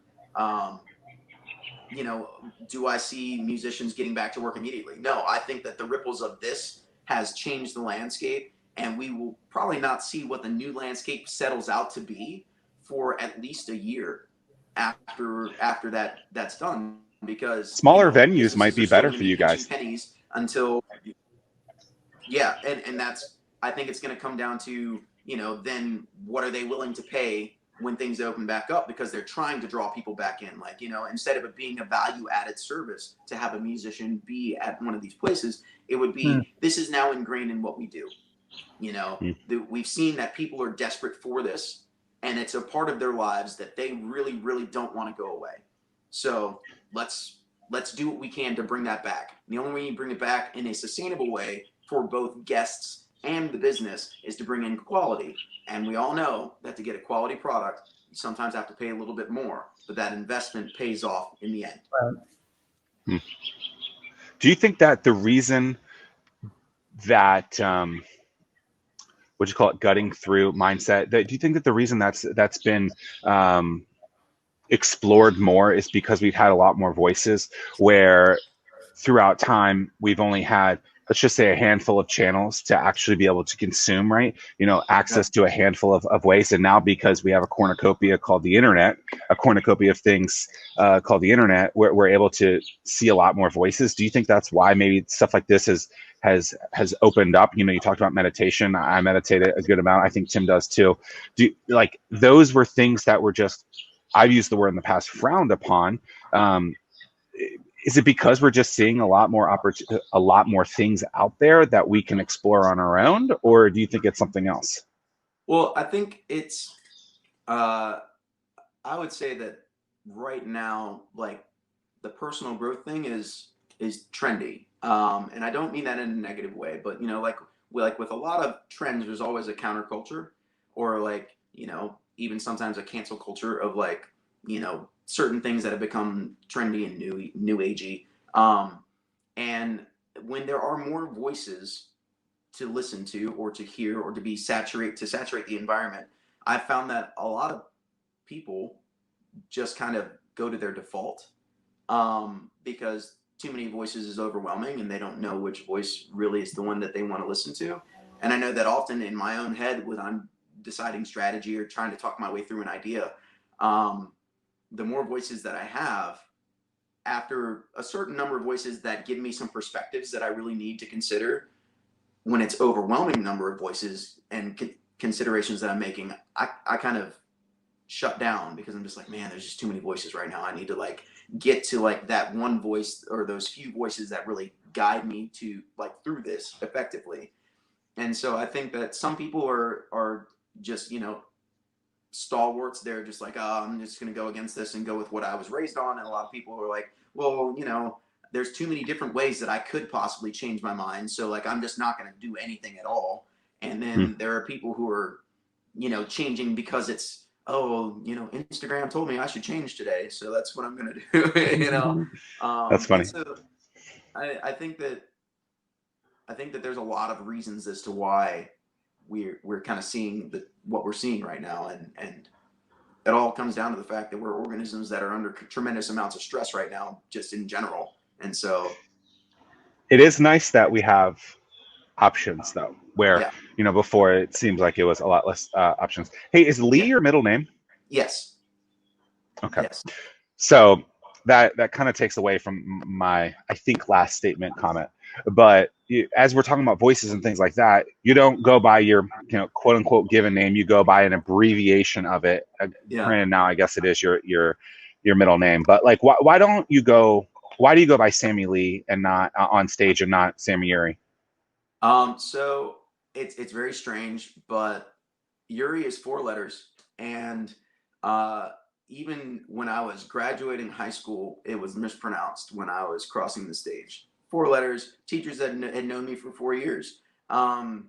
do I see musicians getting back to work immediately? No, I think that the ripples of this has changed the landscape, and we will probably not see what the new landscape settles out to be for at least a year after that's done. Because smaller venues might be better for you guys. Pennies until, and that's, I think it's going to come down to then what are they willing to pay when things open back up, because they're trying to draw people back in. Like instead of it being a value added service to have a musician be at one of these places, it would be this is now ingrained in what we do. We've seen that people are desperate for this, and it's a part of their lives that they really, really don't want to go away. So let's do what we can to bring that back. And the only way you bring it back in a sustainable way for both guests and the business is to bring in quality. And we all know that to get a quality product, you sometimes have to pay a little bit more, but that investment pays off in the end. Do you think that the reason that what do you call it, gutting through mindset, do you think that the reason that's been explored more is because we've had a lot more voices, where throughout time we've only had let's just say a handful of channels to actually be able to consume, right? Access to a handful of ways. And now because we have a cornucopia called the internet, a cornucopia of things called the internet, we're able to see a lot more voices. Do you think that's why maybe stuff like this has opened up? You talked about meditation. I meditate a good amount. I think Tim does too. Like those were things that were just, I've used the word in the past, frowned upon. Is it because we're just seeing a lot more things out there that we can explore on our own, or do you think it's something else? Well, I think it's, I would say that right now, like the personal growth thing is trendy. And I don't mean that in a negative way, but like with a lot of trends, there's always a counterculture, or like, even sometimes a cancel culture of like, certain things that have become trendy and new agey. And when there are more voices to listen to or to hear or to saturate the environment, I found that a lot of people just kind of go to their default, because too many voices is overwhelming and they don't know which voice really is the one that they want to listen to. And I know that often in my own head when I'm deciding strategy or trying to talk my way through an idea, the more voices that I have, after a certain number of voices that give me some perspectives that I really need to consider, when it's overwhelming number of voices and considerations that I'm making, I kind of shut down, because I'm just like, man, there's just too many voices right now. I need to like get to like that one voice or those few voices that really guide me to like through this effectively. And so I think that some people are just, stalwarts. They're just like, oh, I'm just going to go against this and go with what I was raised on. And a lot of people are like, well, there's too many different ways that I could possibly change my mind. So like, I'm just not going to do anything at all. And then there are people who are, changing because it's, oh, Instagram told me I should change today, so that's what I'm going to do. That's funny. So I think that there's a lot of reasons as to why we're kind of seeing what we're seeing right now, and it all comes down to the fact that we're organisms that are under tremendous amounts of stress right now, just in general. And so it is nice that we have options though, where before it seems like it was a lot less options. Hey, is Lee your middle name? Yes. Okay. Yes. So that kind of takes away from my, I think, last statement comment. But as we're talking about voices and things like that, you don't go by your quote unquote given name. You go by an abbreviation of it. Granted, now I guess it is your middle name. But like, why do you go by Sammy Lee and not on stage and not Sammy Eure? So it's very strange, but Eure is 4 letters, and even when I was graduating high school, it was mispronounced when I was crossing the stage. 4 letters. Teachers that had known me for 4 years. And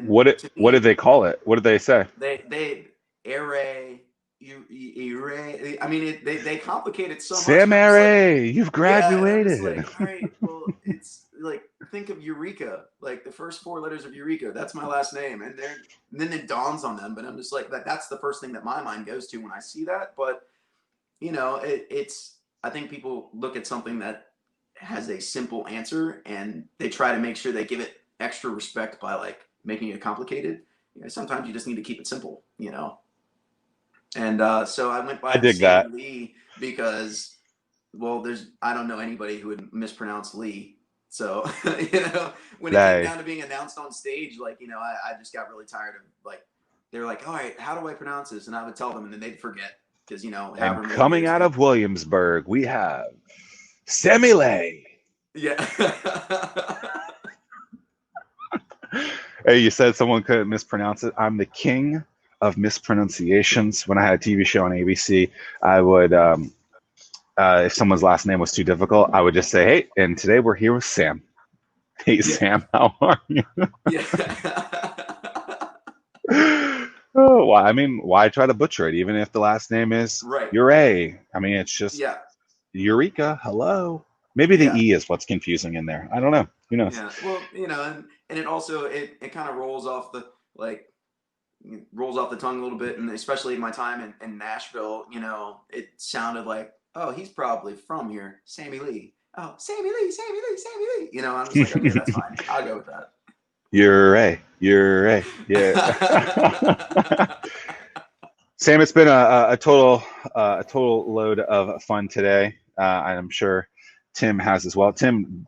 what did they call it? What did they say? They Eure. I mean, they complicate it so much. Sam Eure, you've graduated. Yeah, like, all right, well, it's like, think of Eureka, like the first 4 letters of Eureka. That's my last name, and then it dawns on them. But I'm just like, that's the first thing that my mind goes to when I see that. But it's I think people look at something that has a simple answer and they try to make sure they give it extra respect by like making it complicated. Sometimes you just need to keep it simple, And so I went by Sammy Lee because, well, I don't know anybody who would mispronounce Lee. So, when it came down to being announced on stage, like, I just got really tired of like, they're like, all right, how do I pronounce this? And I would tell them and then they'd forget because, and coming out of Williamsburg, we have Sammy Lee. Yeah. Hey, you said someone couldn't mispronounce it. I'm the king of mispronunciations. When I had a TV show on ABC, I would, if someone's last name was too difficult, I would just say, hey, and today we're here with Sam. Hey, Sam, how are you? Oh, I mean, why try to butcher it, even if the last name is Eure? I mean, it's just Eureka. Hello. Maybe the E is what's confusing in there. I don't know. Who knows? Yeah. Well, and it also it kind of rolls off the tongue a little bit, and especially in my time in Nashville, it sounded like, oh, he's probably from here, Sammy Lee. oh, Sammy Lee, Sammy Lee, Sammy Lee. You know, I'm just like, okay, that's fine. I'll go with that. Eure, yeah. Sam, it's been a total load of fun today. I'm sure Tim has as well. Tim,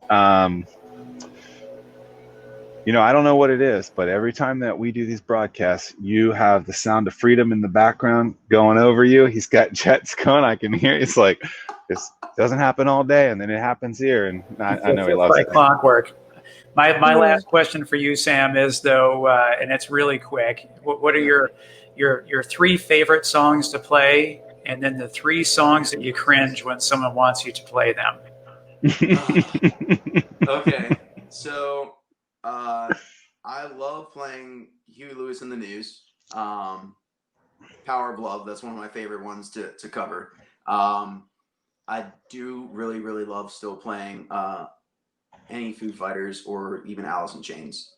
you know, I don't know what it is, but every time that we do these broadcasts, you have the sound of freedom in the background going over you. He's got jets going. I can hear it. It's like, this doesn't happen all day, and then it happens here. And I know he loves like it. clockwork. My last question for you, Sam, is though, and it's really quick. What are your 3 favorite songs to play, and then the 3 songs that you cringe when someone wants you to play them? Okay, so I love playing Huey Lewis and the News. Power of Love, that's one of my favorite ones to cover. I do really, really love still playing any Foo Fighters or even Alice in Chains.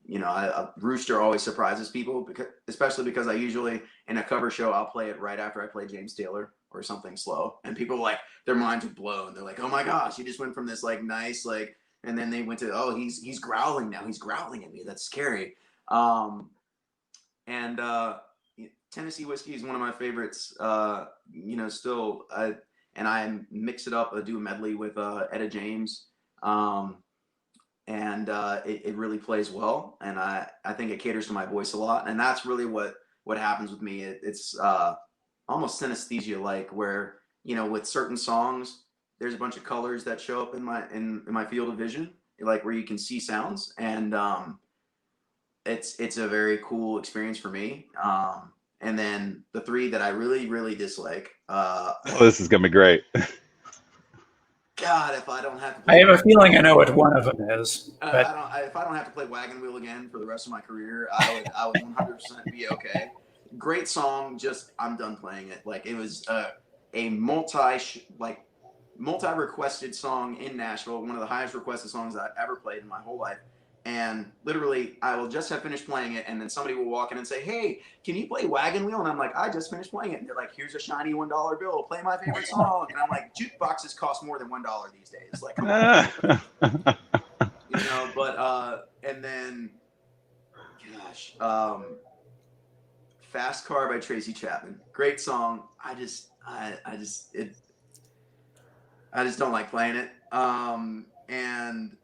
You know, Rooster always surprises people, especially because I usually, in a cover show, I'll play it right after I play James Taylor or something slow. And people, like, their minds are blown. They're like, oh my gosh, he just went from this, like, nice, like, and then they went to, oh, he's growling now. He's growling at me. That's scary. And Tennessee Whiskey is one of my favorites, you know, still. And I mix it up. I do a medley with Etta James. And it really plays well. And I think it caters to my voice a lot. And that's really what happens with me. It's almost synesthesia-like, where, you know, with certain songs, there's a bunch of colors that show up in my field of vision, like where you can see sounds. And it's a very cool experience for me. And then the 3 that I really, really dislike. This is going to be great. God, if I don't have to I have a feeling I know what one of them is. But if I don't have to play Wagon Wheel again for the rest of my career, I would 100% be okay. Great song, just I'm done playing it. Like, it was a multi-requested song in Nashville, one of the highest requested songs I've ever played in my whole life. And literally, I will just have finished playing it, and then somebody will walk in and say, hey, can you play Wagon Wheel? And I'm like, I just finished playing it. And they're like, here's a shiny $1 bill. Play my favorite song. And I'm like, jukeboxes cost more than $1 these days. Like, come on. You know, but, and then, gosh, Fast Car by Tracy Chapman. Great song. I just don't like playing it. And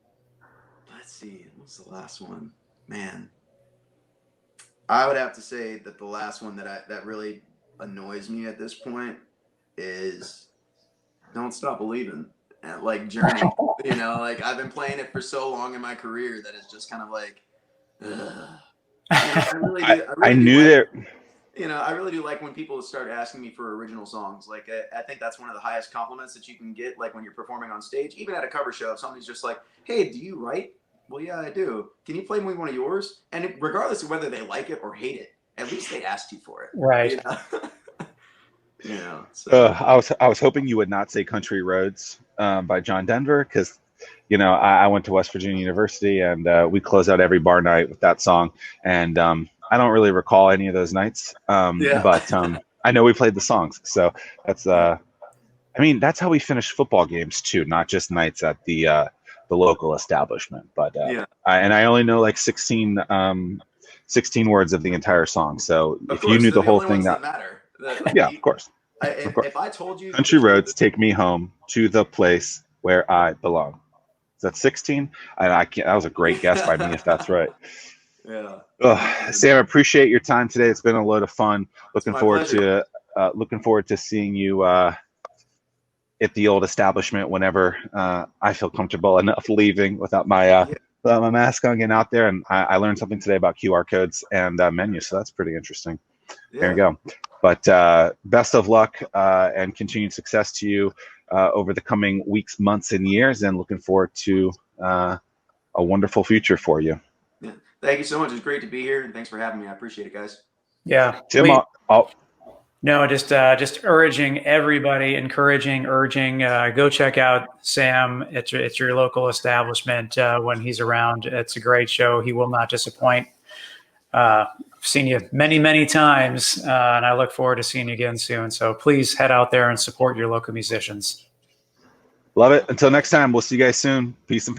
let's see, what's the last one? Man, I would have to say that the last one that really annoys me at this point is Don't Stop Believing. And, like, Journey. You know, like, I've been playing it for so long in my career that it's just kind of like, ugh. I really do like when people start asking me for original songs. Like, I think that's one of the highest compliments that you can get, like, when you're performing on stage, even at a cover show. If somebody's just like, hey, do you write? Well, yeah, I do. Can you play me one of yours? And regardless of whether they like it or hate it, at least they asked you for it. Right. You know? You know, so. I was hoping you would not say Country Roads by John Denver, because, you know, I went to West Virginia University, and we close out every bar night with that song. And I don't really recall any of those nights, but I know we played the songs. So that's, I mean, that's how we finish football games too, not just nights at the local establishment. But I only know like 16 words of the entire song. So if you knew the whole thing, that matter. Yeah, of course. If I told you Country Roads, take me home to the place where I belong. Is that 16? I can't. That was a great guess by me if that's right. Yeah. Sam, I appreciate your time today. It's been a load of fun. Looking forward to seeing you at the old establishment whenever I feel comfortable enough leaving without my mask on, getting out there. And I learned something today about QR codes and menus, so that's pretty interesting. Yeah. There you go. But best of luck and continued success to you over the coming weeks, months, and years, and looking forward to a wonderful future for you. Yeah. Thank you so much. It's great to be here, and thanks for having me. I appreciate it, guys. Yeah. Tim, No, just urging everybody, urging, go check out Sam. It's your local establishment when he's around. It's a great show. He will not disappoint. I've seen you many, many times, and I look forward to seeing you again soon. So please head out there and support your local musicians. Love it. Until next time, we'll see you guys soon. Peace and